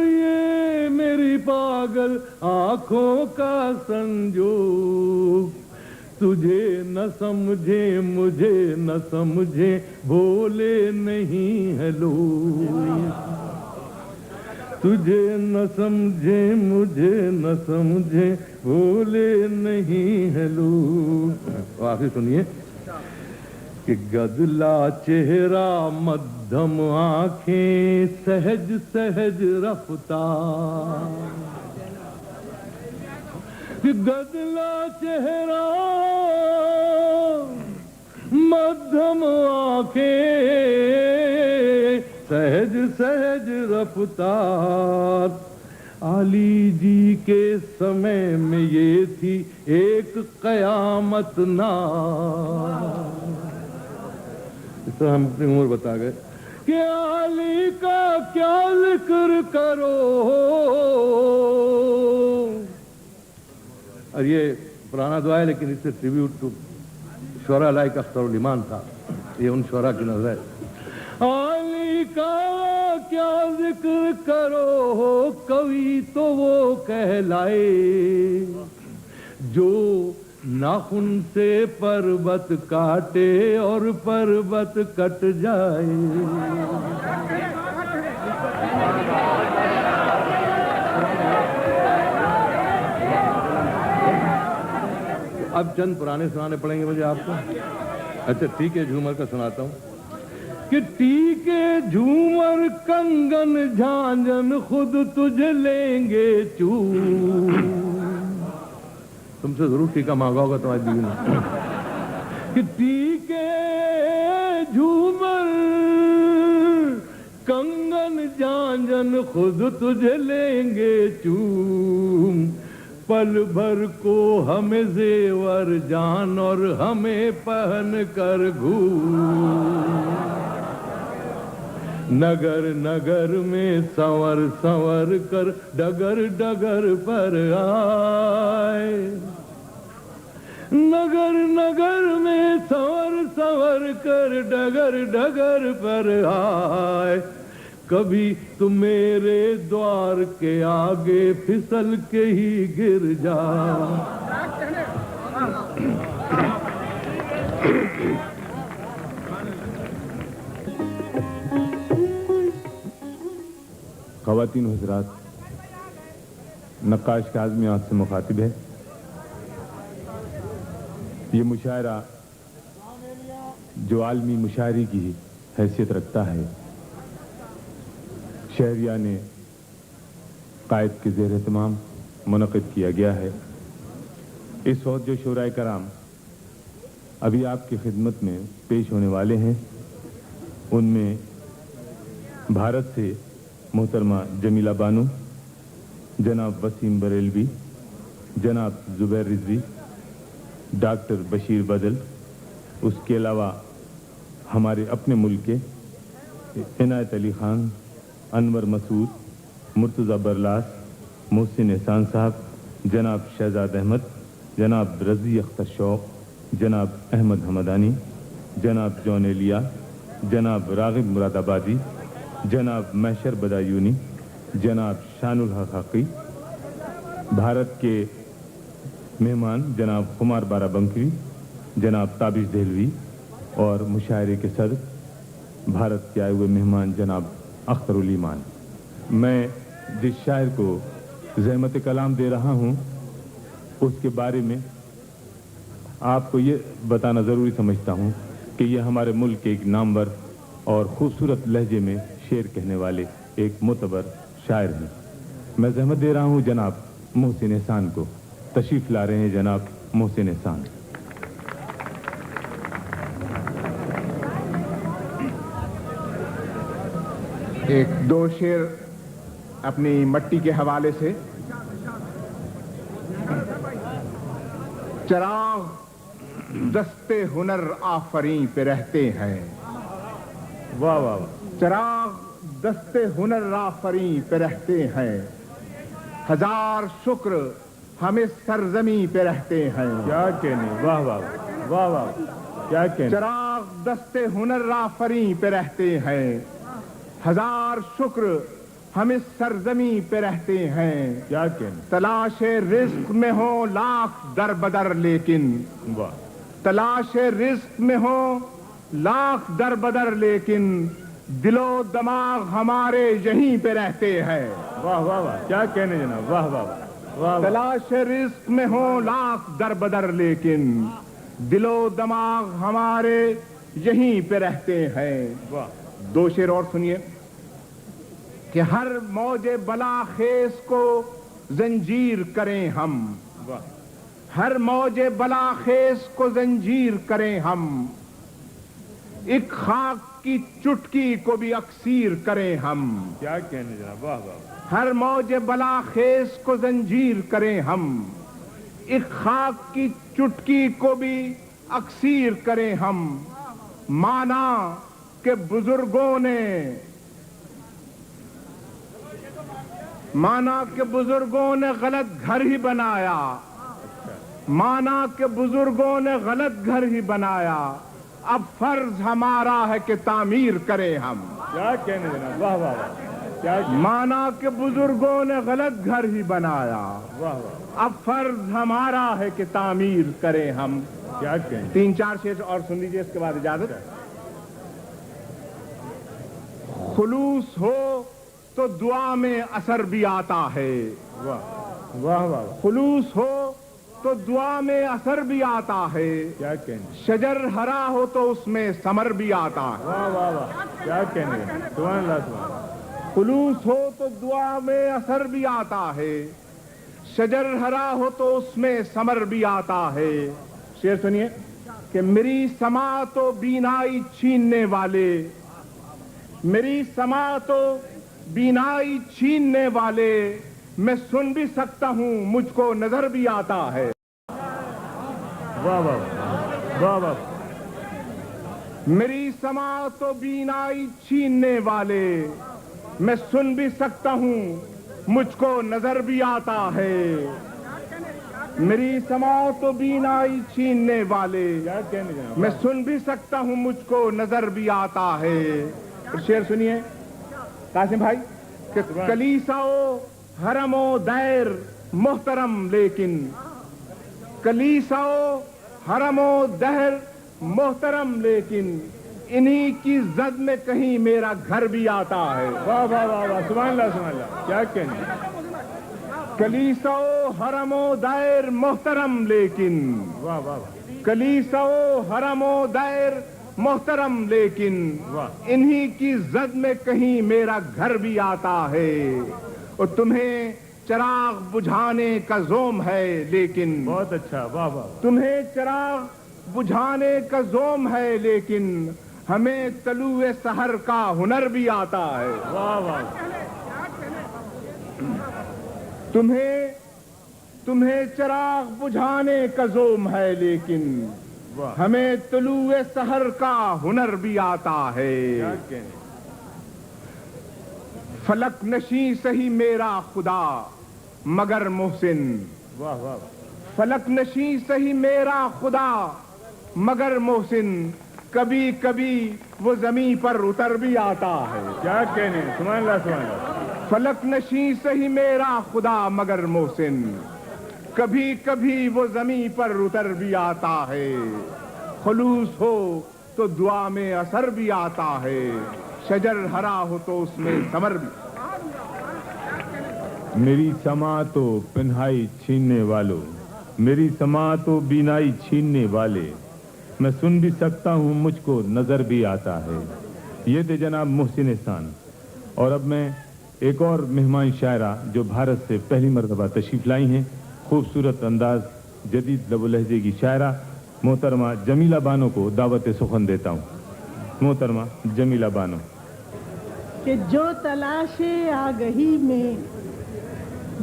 ये मेरी पागल आंखों का संजोग। तुझे न समझे मुझे न समझे भोले नहीं है लोग। तुझे न समझे मुझे न समझे भोले नहीं है लोग। आखिर सुनिए कि गदला चेहरा मध्यम आंखें सहज सहज रफ्तार। कि गदला चेहरा मध्यम आंखें सहज सहज रफ्तार। आली जी के समय में ये थी एक कयामत ना। इस तरह हम अपनी उम्र बता गए कि आली का क्या जिक्र करो। और ये पुराना दुआ है लेकिन इससे ट्रिब्यूट टू शोरा लाइक अख्तर ईमान था। ये उन शोरा की नजर है। आली का क्या जिक्र करो कवि तो वो कहलाए जो नाखून से पर्वत काटे और पर्वत कट जाए। अब चंद पुराने सुनाने पड़ेंगे मुझे आपको। अच्छा ठीक है, झूमर का सुनाता हूँ कि टीके झूमर कंगन झांझन खुद तुझे लेंगे चू। तुमसे जरूर टीका मांगा होगा तुम्हारी बीवी ने। कि टीके झूमर कंगन झांझन खुद तुझे लेंगे चूम। पल भर को हमें जेवर जान और हमें पहन कर घूम। नगर नगर में संवर संवर कर डगर डगर पर आए। नगर नगर में संवर संवर कर डगर डगर पर आए। کبھی تم میرے دوار کے آگے پھسل کے ہی گر جا. خواتین و حضرات، نقاش کاظمی آپ سے مخاطب ہے. یہ مشاعرہ جو عالمی مشاعرے کی حیثیت رکھتا ہے، شہریہ نے قائد کے زیر اہتمام منعقد کیا گیا ہے. اس وقت جو شورائے کرام ابھی آپ کی خدمت میں پیش ہونے والے ہیں، ان میں بھارت سے محترمہ جمیلہ بانو، جناب وسیم بریلوی، جناب زبیر رضوی، ڈاکٹر بشیر بدل، اس کے علاوہ ہمارے اپنے ملک کے عنایت علی خان، انور مسعود، مرتضی برلاس، محسن احسان صاحب، جناب شہزاد احمد، جناب رضی اختر شوق، جناب احمد حمدانی، جناب جون ایلیا، جناب راغب مراد آبادی، جناب محشر بدایونی، جناب شان الحق حقی، بھارت کے مہمان جناب خمار بارہ بنکری، جناب تابش دہلوی، اور مشاعرے کے صدر بھارت کے آئے ہوئے مہمان جناب اختر الایمان. میں جس شاعر کو زحمت کلام دے رہا ہوں، اس کے بارے میں آپ کو یہ بتانا ضروری سمجھتا ہوں کہ یہ ہمارے ملک کے ایک نامور اور خوبصورت لہجے میں شعر کہنے والے ایک معتبر شاعر ہیں. میں زحمت دے رہا ہوں جناب محسن احسان کو. تشریف لا رہے ہیں جناب محسن احسان. ایک دو شعر اپنی مٹی کے حوالے سے. چراغ دستے ہنر آفریں پہ رہتے ہیں. واہ واہ واہ. چراغ دستے ہنر آفریں پہ رہتے ہیں. ہزار شکر ہمیں سرزمیں پہ رہتے ہیں. کیا کہنے. واہ واہ واہ واہ. کیا کہنے. چراغ دستے ہنر آفریں پہ رہتے ہیں. ہزار شکر ہم اس سرزمیں پہ رہتے ہیں. کیا کہنے. تلاش رزق میں ہو لاکھ در بدر لیکن. واہ. تلاش رزق میں ہو لاکھ در بدر لیکن دل و دماغ ہمارے یہیں پہ رہتے ہیں. واہ واہ واہ. کیا کہنے جناب. واہ واہ واہ. تلاش رزق میں ہو لاکھ در بدر لیکن دل و دماغ ہمارے یہیں پہ رہتے ہیں. واہ. دو شعر اور سنیے. کہ ہر موج بلا خیز کو زنجیر کریں ہم. واہ. ہر موج بلا خیز کو زنجیر کریں ہم. ایک خاک کی چٹکی کو بھی اکسیر کریں ہم. کیا کہنے جناب. واہ واہ. ہر موج بلا خیز کو زنجیر کریں ہم. ایک خاک کی چٹکی کو بھی اکسیر کریں ہم. مانا کہ بزرگوں نے غلط گھر ہی بنایا. مانا کہ بزرگوں نے غلط گھر ہی بنایا. اب فرض ہمارا ہے کہ تعمیر کریں ہم. کیا کہنے جناب. واہ واہ واہ. مانا کہ بزرگوں نے غلط گھر ہی بنایا. واہ واہ. اب فرض ہمارا ہے کہ تعمیر کریں ہم. کیا کہیں. تین چار شعر اور سن لیجیے، اس کے بعد اجازت. خلوص ہو تو دعا میں اثر بھی آتا ہے. واہ واہ واہ. خلوص ہو تو دعا میں اثر بھی آتا ہے. کیا کہیں. شجر ہرا ہو تو اس میں ثمر بھی آتا ہے. واہ واہ واہ. کیا کہنے. سبحان اللہ سبحان اللہ. خلوص ہو تو دعا میں اثر بھی آتا ہے. شجر ہرا ہو تو اس میں ثمر بھی آتا ہے. شعر سنیے. کہ میری سماعت و بینائی چھیننے والے، میری سماعت و بینائی چھیننے والے، میں سن بھی سکتا ہوں مجھ کو نظر بھی آتا ہے. واہ واہ واہ واہ. میری سماعت و بینائی چھیننے والے، میں سن بھی سکتا ہوں مجھ کو نظر بھی آتا ہے. میری سماعت و بینائی چھیننے والے، میں سن بھی سکتا ہوں مجھ کو نظر بھی آتا ہے. شعر سنیے. कासिम भाई कि कलीसाओ हरमो दैर मोहतरम लेकिन कलीसाओ हरमो दहर मोहतरम लेकिन इन्हीं की जद में कहीं मेरा घर भी आता है। वाह वाह वाह वाह, सुभान अल्लाह, क्या कहने। कलीसाओ हरमो दायर मोहतरम लेकिन वाह वाह वाह, कलीसाओ हरमो दायर मोहतरम लेकिन इन्हीं की जद में कहीं मेरा घर भी आता है। और तुम्हें चिराग बुझाने का जोम है लेकिन बहुत अच्छा, वाह वाह। तुम्हें चिराग बुझाने का जोम है लेकिन हमें तलुए सहर का हुनर भी आता है। वाह वाह, तुम्हें चिराग बुझाने का जोम है लेकिन हमें तलुए सहर का हुनर भी आता है। क्या कहने। फलक नशी सही मेरा खुदा मगर मोहसिन, वाह वाह, फलक नशी सही मेरा खुदा मगर मोहसिन कभी कभी वो जमीन पर उतर भी आता है। क्या कहने, सुभान अल्लाह। फलक नशी सही मेरा खुदा मगर मोहसिन कभी कभी वो जमीन पर उतर भी आता है। खुलूस हो तो दुआ में असर भी आता है, शजर हरा हो तो उसमें समर भी। मेरी समा तो पिन्हाई छीनने वालों, मेरी समा तो बीनाई छीनने वाले, मैं सुन भी सकता हूँ मुझको नजर भी आता है। ये थे जनाब मोहसिन एहसान। और अब मैं एक और मेहमान शायरा जो भारत से पहली मरतबा तशरीफ लाई हैं, खूबसूरत अंदाज जदीद लबो लहजे की शायरा मोहतरमा जमीला बानो को दावत सुखन देता हूँ। मोहतरमा जमीला बानो। कि जो तलाशे आगही में,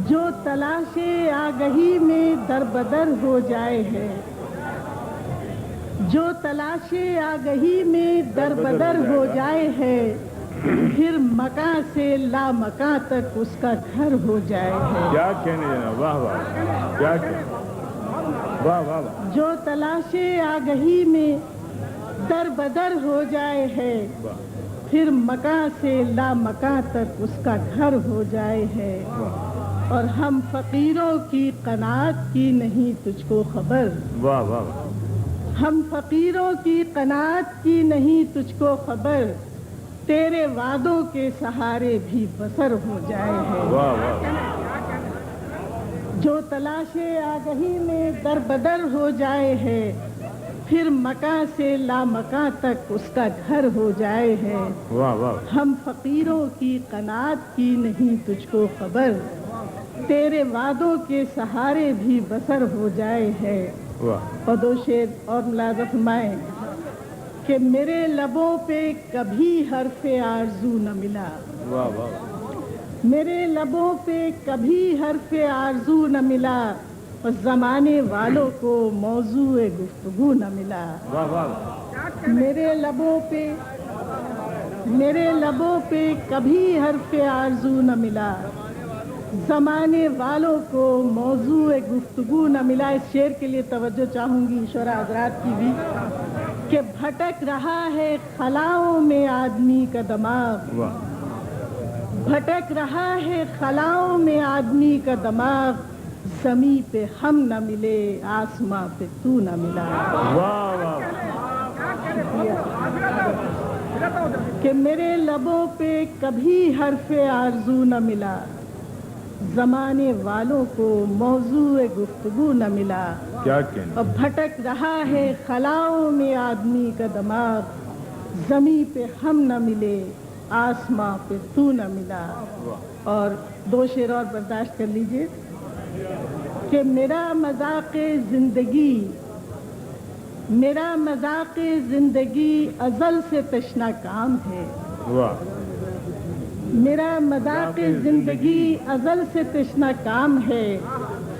जो तलाशे आगही में दरबदर हो जाए है, जो तलाशे आगही में दरबदर हो जाए है, फिर मकां से ला मकां तक उसका घर हो जाए है। क्या कहने जनाब, वाह वाह, क्या कहने, वाह वाह वाह। जो तलाशे आगही में दरबदर हो जाए है, फिर मकां से ला मकां तक उसका घर हो जाए है। और हम फकीरों की कनात की नहीं तुझको खबर, वाह वाह। हम फकीरों की कनात की नहीं तुझको खबर, तेरे वादों के सहारे भी बसर हो जाए है। वाह वाह। जो तलाशे आगही में दरबदर हो जाए है, फिर मकां से ला मकां तक उसका घर हो जाए है। वाह वाह। हम फकीरों की कनात की नहीं तुझको खबर, तेरे वादों के सहारे भी बसर हो जाए है। वाह। और दो शेर और मुलाज़ा फरमाएं कि मेरे लबों पे कभी हर्फ़े आरज़ू न मिला, वाह वाह। मेरे लबों पे कभी हर्फ़े आरज़ू न मिला, और ज़माने वालों को मौज़ूए गुफ्तगू न मिला। वाह वाह। मेरे लबों पे कभी हर्फ़े आरज़ू न मिला, ज़माने वालों को मौज़ूए गुफ्तगू न मिला। इस शेर के लिए तवज्जो चाहूँगी शोरा हज़रात की भी कि भटक रहा है खलाओं में आदमी का दिमाग, भटक रहा है खलाओं में आदमी का दिमाग, ज़मीं पे हम न मिले आसमां पे तू न मिला। वाह वाह। कि मेरे लबों पे कभी हर्फ़े आरज़ू न मिला, ज़माने वालों को मौज़ूए गुफ्तगू न मिला। क्या कहने। और भटक रहा है खलाओं में आदमी का दिमाग, ज़मीं पे हम न मिले आसमां पे तू न मिला। और दो शेर और बर्दाश्त कर लीजिए कि मेरा मज़ाक़े ज़िंदगी, मेरा मज़ाक़े ज़िंदगी अज़ल से तशना काम है। वाह। मेरा मज़ाक़े ज़िंदगी अज़ल से तशना काम है,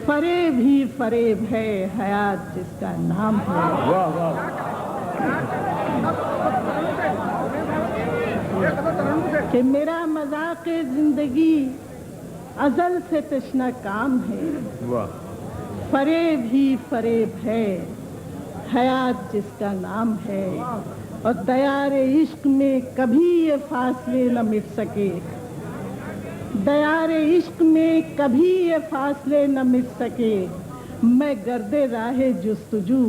फरेब ही फरेब है हयात जिसका नाम है। वाह वाह। कि मेरा मज़ाक़े ज़िंदगी अज़ल से तशना काम है, वाह। फरेब ही फरेब है हयात जिसका नाम है। और दयारे इश्क में कभी ये फासले न मिट सके, दयारे इश्क में कभी ये फासले न मिट सके, मैं गर्दे राहे जुस्तजू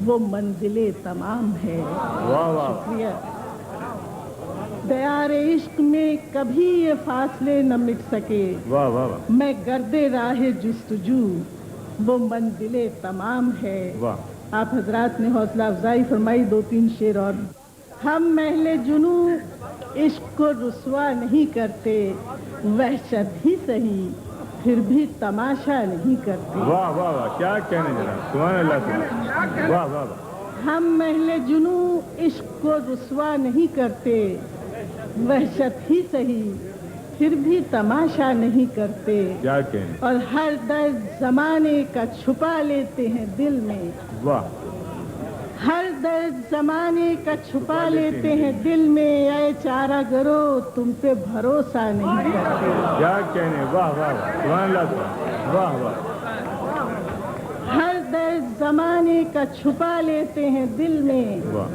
वो मंजिले तमाम है। वाह वाह। शुक्रिया। दयारे इश्क में कभी ये फासले न मिट सके, वाह वाह वाह। मैं गर्दे राहे जुस्तजू वो मंजिले तमाम है। वाह। आप हजरात ने हौसला अफजाई फरमाई, 2-3 शेर और। हम महले जुनू इश्क को रुस्वा नहीं करते, वहशत ही सही फिर भी तमाशा नहीं करते। वाह वाह वाह, क्या कहने जनाब, सुभान अल्लाह सुभान। वाह वाह वाह। हम महले जुनू इश्क को रुस्वा नहीं करते, वहशत ही सही फिर भी तमाशा नहीं करते। क्या कहने। और हर दर्द जमाने का छुपा लेते हैं दिल में। वाह। हर दर्द जमाने का छुपा लेते हैं दिल में, ऐ चारा गरो तुम पे भरोसा नहीं करते। क्या कहने। वाह वाह वाह, सुभान अल्लाह सुभान। वाह वाह। हर दर्द जमाने का छुपा लेते हैं दिल में, वाह।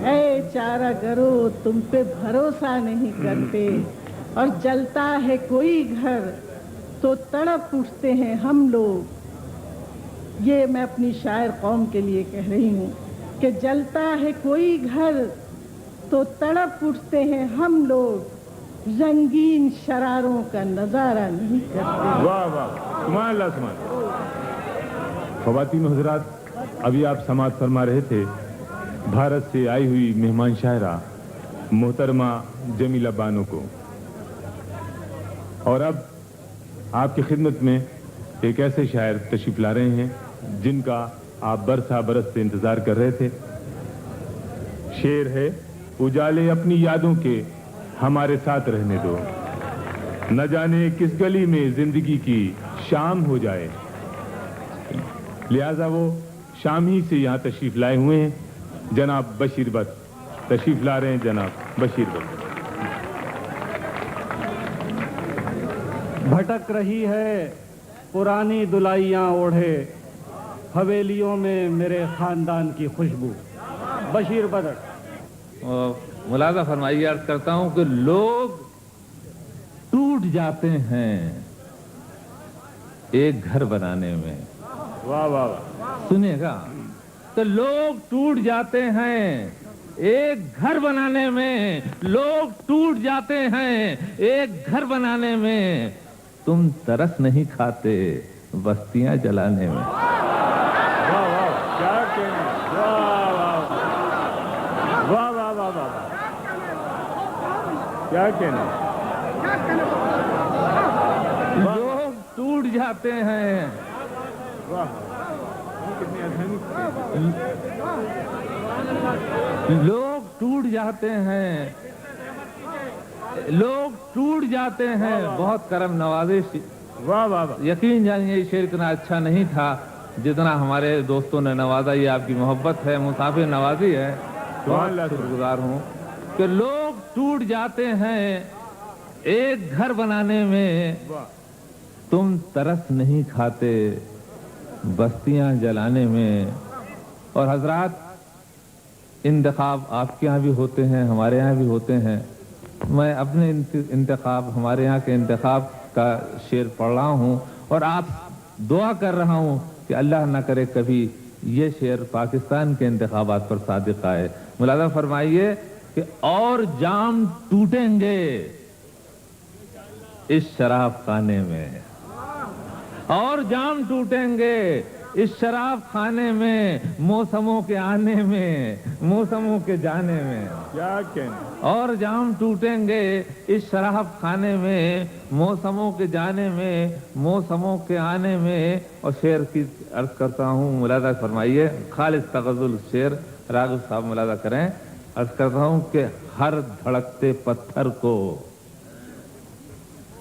ऐ चारा गरो तुम पे भरोसा नहीं करते। और जलता है कोई घर तो तड़प उठते हैं हम लोग। ये मैं अपनी शायर कौम के लिए कह रही हूँ कि जलता है कोई घर तो तड़प उठते हैं हम लोग, रंगीन शरारों का नजारा नहीं करते। वाह वाह, सुभान अल्लाह सुभान। ख़वातीन हज़रात, अभी आप समाअत फरमा रहे थे भारत से आई हुई मेहमान शायरा मोहतरमा जमीला बानो को, और अब आपकी खिदमत में एक ऐसे शायर तशरीफ ला रहे हैं जिनका आप बरसा बरस से इंतजार कर रहे थे। शेर है, उजाले अपनी यादों के हमारे साथ रहने दो, न जाने किस गली में जिंदगी की शाम हो जाए। लिहाजा वो शाम ही से यहाँ तशरीफ लाए हुए हैं। जनाब बशीर बट तशरीफ ला रहे हैं। जनाब बशीर बट। भटक रही है पुरानी दुलाइयाँ ओढ़े, हवेलियों में मेरे खानदान की खुशबू। बशीर बदर। मुलाजा फरमाइए, अर्ज करता हूं कि लोग टूट जाते हैं एक घर बनाने में। वाह वाह वाह। सुनिएगा, तो लोग टूट जाते हैं एक घर बनाने में, लोग टूट जाते हैं एक घर बनाने में, तुम तरस नहीं खाते बस्तियां जलाने में। वाह वाह, क्या कहने। वाह वाह वाह वाह वाह वाह, क्या कहने। लोग टूट जाते हैं। वाह, कितनी आसानी। लोग टूट जाते हैं, लोग टूट जाते हैं। बहुत करम नवाजी। वाह वाह वाह। यकीन जानिए ये शेर इतना अच्छा नहीं था जितना हमारे दोस्तों ने नवाजा। ये आपकी मोहब्बत है, मुसाफिर नवाजी है। बहुत शुक्रगुजार हूँ कि लोग टूट जाते हैं एक घर बनाने में, तुम तरस नहीं खाते बस्तियां जलाने में। और हजरात, इंतखाब आपके यहाँ भी होते हैं, हमारे यहाँ भी होते हैं। मैं अपने इंतखाब, हमारे यहाँ के इंतखाब का शेर पढ़ रहा हूँ और आप दुआ कर रहा हूँ कि अल्लाह न करे कभी ये शेर पाकिस्तान के इंतखाबात पर सादिक आए। मुलाजा फरमाइए कि और जाम टूटेंगे इस शराब खाने में, और जाम टूटेंगे इस शराब खाने में, मौसमों के आने में, मौसमों के जाने में। क्या कहने। और जाम टूटेंगे इस शराब खाने में, मौसमों के जाने में, मौसमों के आने में। और शेर की अर्ज करता हूँ, मुलाजा फरमाइए। खालिस तगज़ुल शेर, राग़िब साहब मुलाजा करें। अर्ज करता हूँ कि हर धड़कते पत्थर को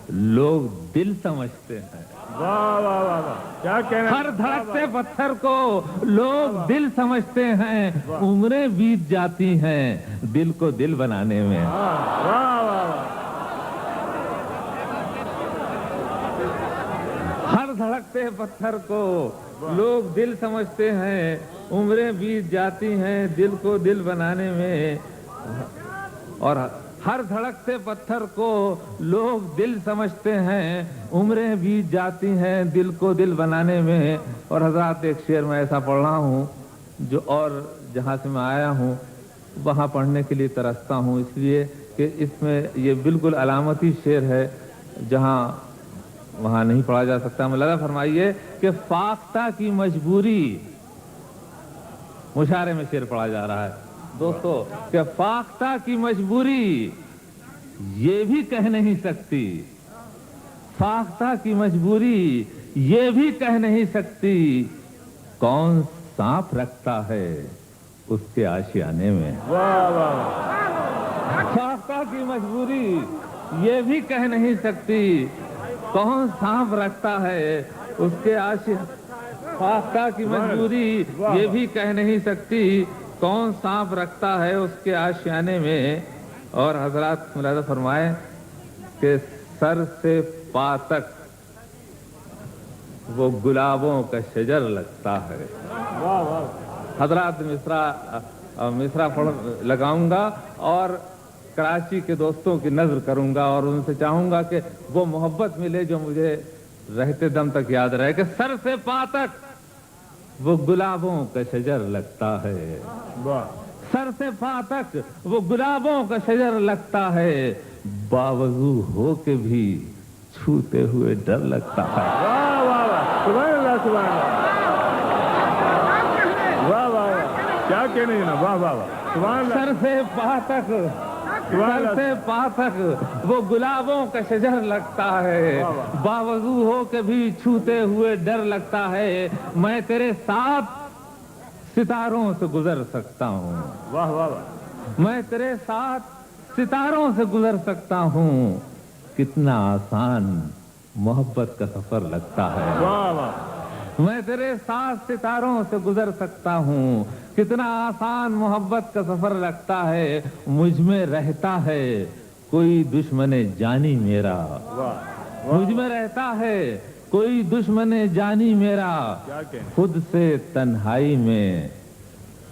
लोग दिल समझते हैं। वाह वाह वाह वाह, क्या कहना। हर धड़कते पत्थर को लोग दिल समझते हैं, उम्रें बीत जाती हैं दिल को दिल बनाने में। वाह वाह वाह। हर धड़कते पत्थर को लोग दिल समझते हैं, उम्रें बीत जाती हैं दिल को दिल बनाने में। और ہر دھڑکتے پتھر کو لوگ دل سمجھتے ہیں، عمریں بیت جاتی ہیں دل کو دل بنانے میں. اور حضرات ایک شعر میں ایسا پڑھ رہا ہوں جو اور جہاں سے میں آیا ہوں وہاں پڑھنے کے لیے ترستا ہوں، اس لیے کہ اس میں یہ بالکل علامتی شعر ہے، جہاں وہاں نہیں پڑھا جا سکتا. مولانا فرمائیے کہ فاختہ کی مجبوری، مشاعرے میں شعر پڑھا جا رہا ہے دوستو، کہ فاختہ کی مجبوری یہ بھی کہہ نہیں سکتی، فاختہ کی مجبوری یہ بھی کہہ نہیں سکتی، کون سانپ رکھتا ہے اس کے آشیانے میں. فاختہ کی مجبوری یہ بھی کہہ نہیں سکتی، کون سانپ رکھتا ہے اس کے آشیانے. فاختہ کی مجبوری یہ بھی کہہ نہیں سکتی، کون سانپ رکھتا ہے اس کے آشیانے میں. اور حضرات ملاحظہ فرمائیں کہ سر سے پا تک وہ گلابوں کا شجر لگتا ہے. حضرات مصرع لگاؤں گا اور کراچی کے دوستوں کی نظر کروں گا اور ان سے چاہوں گا کہ وہ محبت ملے جو مجھے رہتے دم تک یاد رہے کہ سر سے پا تک وہ گلابوں کا شجر لگتا ہے. سر سے پا تک وہ گلابوں کا شجر لگتا ہے، باوضو ہو کے بھی چھوتے ہوئے ڈر لگتا ہے. سبحان اللہ سبحان اللہ، واہ واہ واہ، کیا کہنے نا، واہ واہ واہ، سبحان اللہ. سر سے پا تک، سر سے پا تک وہ گلابوں کا شجر لگتا ہے، باوضو ہو کے بھی چھوتے ہوئے ڈر لگتا ہے. میں تیرے ساتھ ستاروں سے گزر سکتا ہوں، واہ واہ واہ، میں تیرے ساتھ ستاروں سے گزر سکتا ہوں، کتنا آسان محبت کا سفر لگتا ہے. واہ واہ، میں تیرے ساتھ ستاروں سے گزر سکتا ہوں، کتنا آسان محبت کا سفر لگتا ہے. مجھ میں رہتا ہے کوئی دشمن جانی میرا، مجھ میں رہتا ہے کوئی دشمن جانی میرا، خود سے تنہائی میں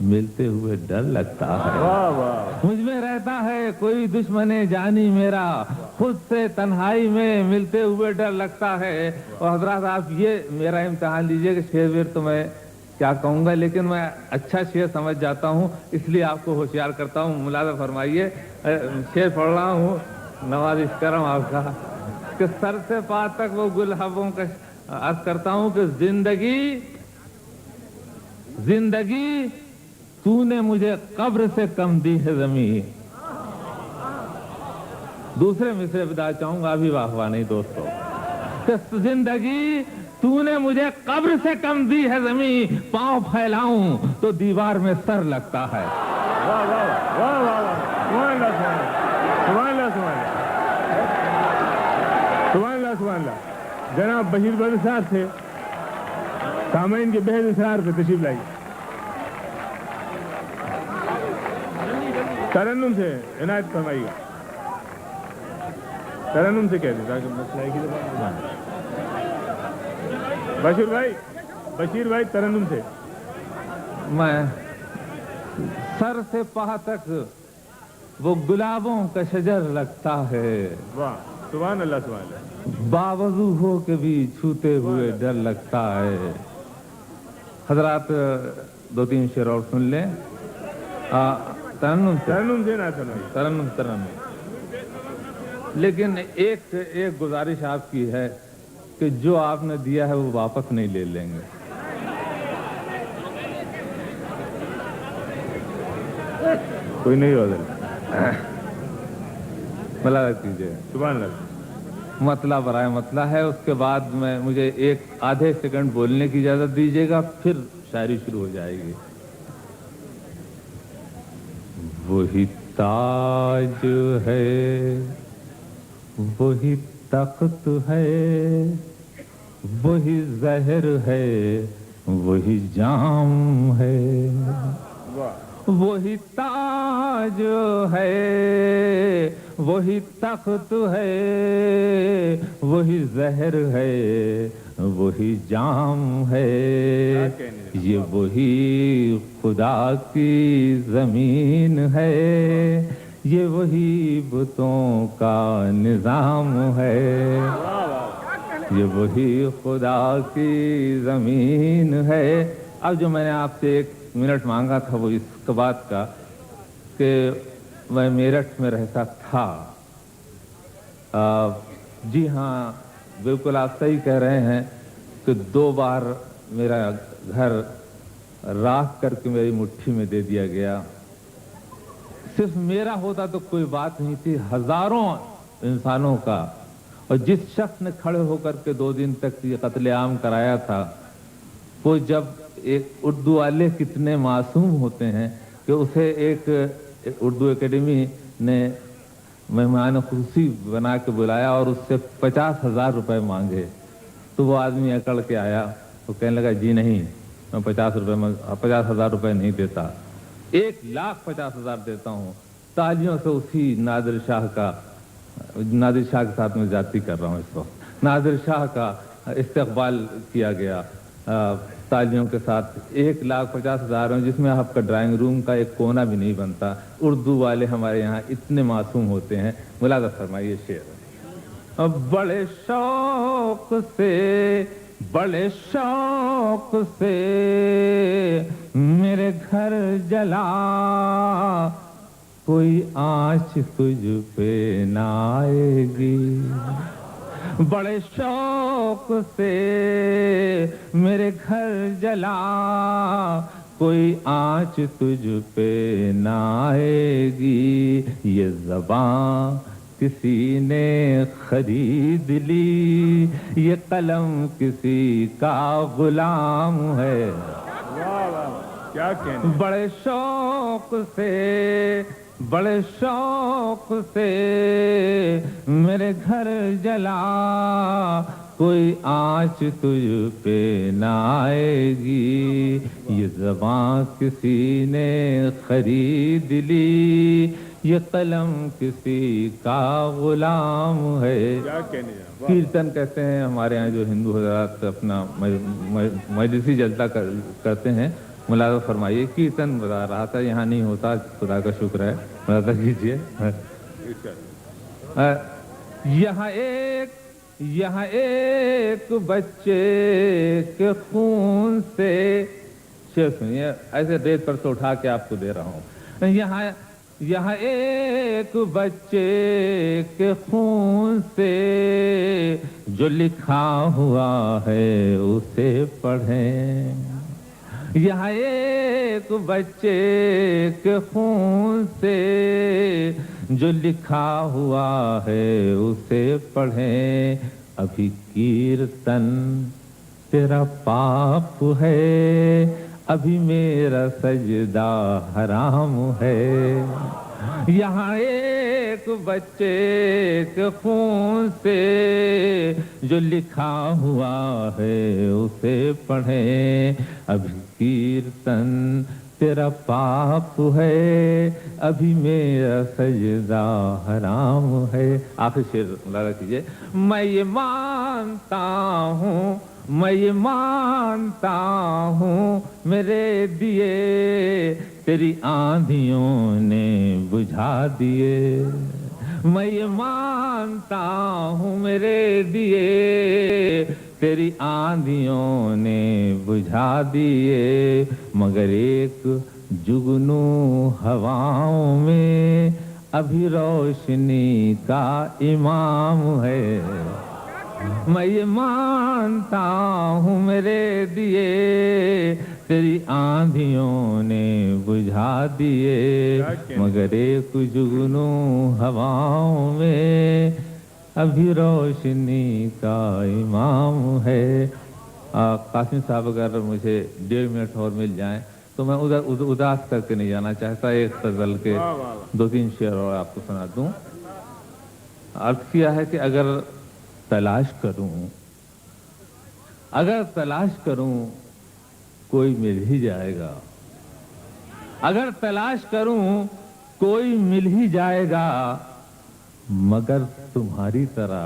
ملتے ہوئے ڈر لگتا ہے. مجھ میں رہتا ہے کوئی دشمن جانی میرا، خود سے تنہائی میں ملتے ہوئے ڈر لگتا ہے. اور حضرات آپ یہ میرا امتحان لیجئے کہ شعر ویر تو میں کیا کہوں گا، لیکن میں اچھا شعر سمجھ جاتا ہوں اس لیے آپ کو ہوشیار کرتا ہوں. ملاحظہ فرمائیے شعر پڑھ رہا ہوں، نوازش کرم آپ کا، کہ سر سے پا تک وہ گلابوں کا، عرض کرتا ہوں کہ زندگی زندگی تو نے مجھے قبر سے کم دی ہے زمین. دوسرے مصرے بتا چاہوں گا، ابھی واہ واہ نہیں دوستو، کہ زندگی تو نے مجھے قبر سے کم دی ہے زمین، پاؤں پھیلاؤں تو دیوار میں سر لگتا ہے. واہ واہ واہ واہ واہ، سبحان اللہ سبحان اللہ سبحان اللہ سبحان اللہ سبحان اللہ. جناب بشیر بن صاحب تھے، سامعین کے بحث اسرار پہ تشریف لائیے. ترنم سے عنایت فرمائیے گا، ترنم سے کہہ دیں تاکہ مسئلہ ایک ہی دفعہ. بشیر بھائی ترنم سے. میں سر سے پا تک وہ گلابوں کا شجر لگتا ہے، واہ سبحان اللہ سبحان اللہ، باوضو ہو کے بھی چھوتے ہوئے ڈر لگتا ہے. حضرات دو تین شعر اور سن لیں. ترنم دینا ترنم. لیکن ایک گزارش آپ کی ہے کہ جو آپ نے دیا ہے وہ واپس نہیں لے لیں گے. کوئی نہیں ہوگا، ملا کیجیے. سبحان اللہ. مطلع برائے مطلع ہے، اس کے بعد میں مجھے ایک آدھے سیکنڈ بولنے کی اجازت دیجیے گا، پھر شاعری شروع ہو جائے گی. وہی تاج ہے، وہی تخت ہے، وہی زہر ہے، وہی جام ہے. وہی تاج ہے، وہی تخت ہے، وہی زہر ہے، وہی جام ہے. یہ وہی خدا کی زمین ہے، یہ وہی بتوں کا نظام ہے، یہ وہی خدا کی زمین ہے۔ اب جو میں نے آپ سے 1 منٹ مانگا تھا وہ اس بات کا کہ میں میرٹھ میں رہتا تھا۔ جی ہاں، بالکل آپ صحیح کہہ رہے ہیں کہ 2 بار میرا گھر راکھ کر کے میری مٹھی میں دے دیا گیا۔ صرف میرا ہوتا تو کوئی بات نہیں تھی، ہزاروں انسانوں کا۔ اور جس شخص نے کھڑے ہو کر کے 2 دن تک یہ قتل عام کرایا تھا، وہ جب ایک اردو والے کتنے معصوم ہوتے ہیں کہ اسے ایک اردو اکیڈمی نے مہمان خصوصی بنا کے بلایا اور اس سے 50,000 روپے مانگے، تو وہ آدمی اکڑ کے آیا، وہ کہنے لگا جی نہیں، میں 50,000 روپے نہیں دیتا، 1,50,000 دیتا ہوں۔ تالیوں سے اسی نادر شاہ کے ساتھ میں زیادتی کر رہا ہوں اس وقت، نادر شاہ کا استقبال کیا گیا تالیوں کے ساتھ۔ 1,50,000 جس میں آپ کا ڈرائنگ روم کا ایک کونا بھی نہیں بنتا۔ اردو والے ہمارے یہاں اتنے معصوم ہوتے ہیں۔ ملاحظہ فرمائیے شعر: بڑے شوق سے میرے گھر جلا، کوئی آنچ تجھ پہ نہ آئے گی۔ بڑے شوق سے میرے گھر جلا، کوئی آنچ تجھ پہ نہ آئے گی۔ یہ زبان کسی نے خرید لی، یہ قلم کسی کا غلام ہے۔ کیا کہنے؟ بڑے شوق سے میرے گھر جلا، کوئی آنچ تجھ پہ نہ آئے گی۔ یہ زبان کسی نے خرید لی، یہ قلم کسی کا غلام ہے۔ کیرتن کہتے ہیں ہمارے ہاں جو ہندو حضرات اپنا مجلسی جلسہ کرتے ہیں۔ ملاحظہ فرمائیے، کیرتن بتا رہا تھا، یہاں نہیں ہوتا، خدا کا شکر ہے، ملاحظہ کیجیے۔ یہاں ایک بچے کے خون سے، شعر سنیے، ایسے ریت پر سے اٹھا کے آپ کو دے رہا ہوں۔ یہاں ایک بچے کے خون سے جو لکھا ہوا ہے اسے پڑھیں۔ یہاں ایک بچے کے خون سے جو لکھا ہوا ہے اسے پڑھیں۔ ابھی کیرتن تیرا پاپ ہے، ابھی میرا سجدہ حرام ہے۔ یہاں ایک بچے کے خون سے جو لکھا ہوا ہے اسے پڑھیں۔ ابھی کیرتن تیرا پاپ ہے، ابھی میرا سجدہ حرام ہے۔ آخر شعر ملاحظہ کیجیے: میں یہ مانتا ہوں میرے دیے تیری آندھیوں نے بجھا دیے۔ میں یہ مانتا ہوں میرے دیے تیری آندھیوں نے بجھا دیے، مگر ایک جگنو ہواؤں میں ابھی روشنی کا امام ہے۔ میں یہ مانتا ہوں میرے دیے تیری آندھیوں نے بجھا دیے، مگر ایک جگنو ہواؤں میں ابھی روشنی کا امام ہے۔ قاسم صاحب اگر مجھے 1.5 منٹ اور مل جائیں تو میں اداس کر کے نہیں جانا چاہتا، ایک غزل کے 2-3 شعر اور آپ کو سنا دوں۔ عرض کیا ہے کہ اگر تلاش کروں کوئی مل ہی جائے گا، اگر تلاش کروں کوئی مل ہی جائے گا، مگر تمہاری طرح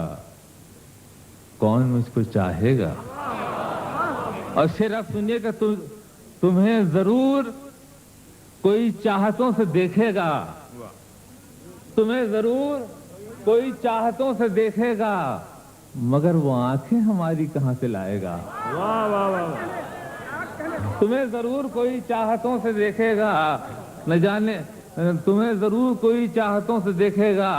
کون مجھ کو چاہے گا۔ اور شعر آپ سنیے کہ تمہیں ضرور کوئی چاہتوں سے دیکھے گا، तुम्हें जरूर कोई चाहतों से देखेगा मगर वो आंखें हमारी कहां से लाएगा। वाह वाह वाह। तुम्हें जरूर कोई चाहतों से देखेगा, न जाने तुम्हें जरूर कोई चाहतों से देखेगा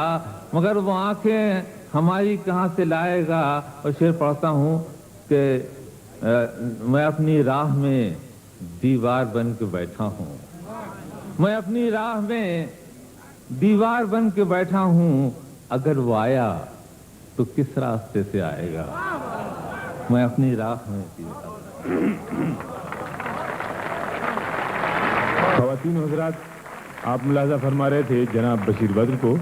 मगर वो आंखें हमारी कहां से लाएगा। और शेर पढ़ता हूं कि मैं अपनी राह में दीवार बन के बैठा हूं, मैं अपनी राह में दीवार बन के बैठा हूं, अगर वो आया तो किस रास्ते से आएगा। मैं अपनी राह में ख़वातीन हज़रात, आप मुलाज़ा फरमा रहे थे जनाब बशीर बद्र को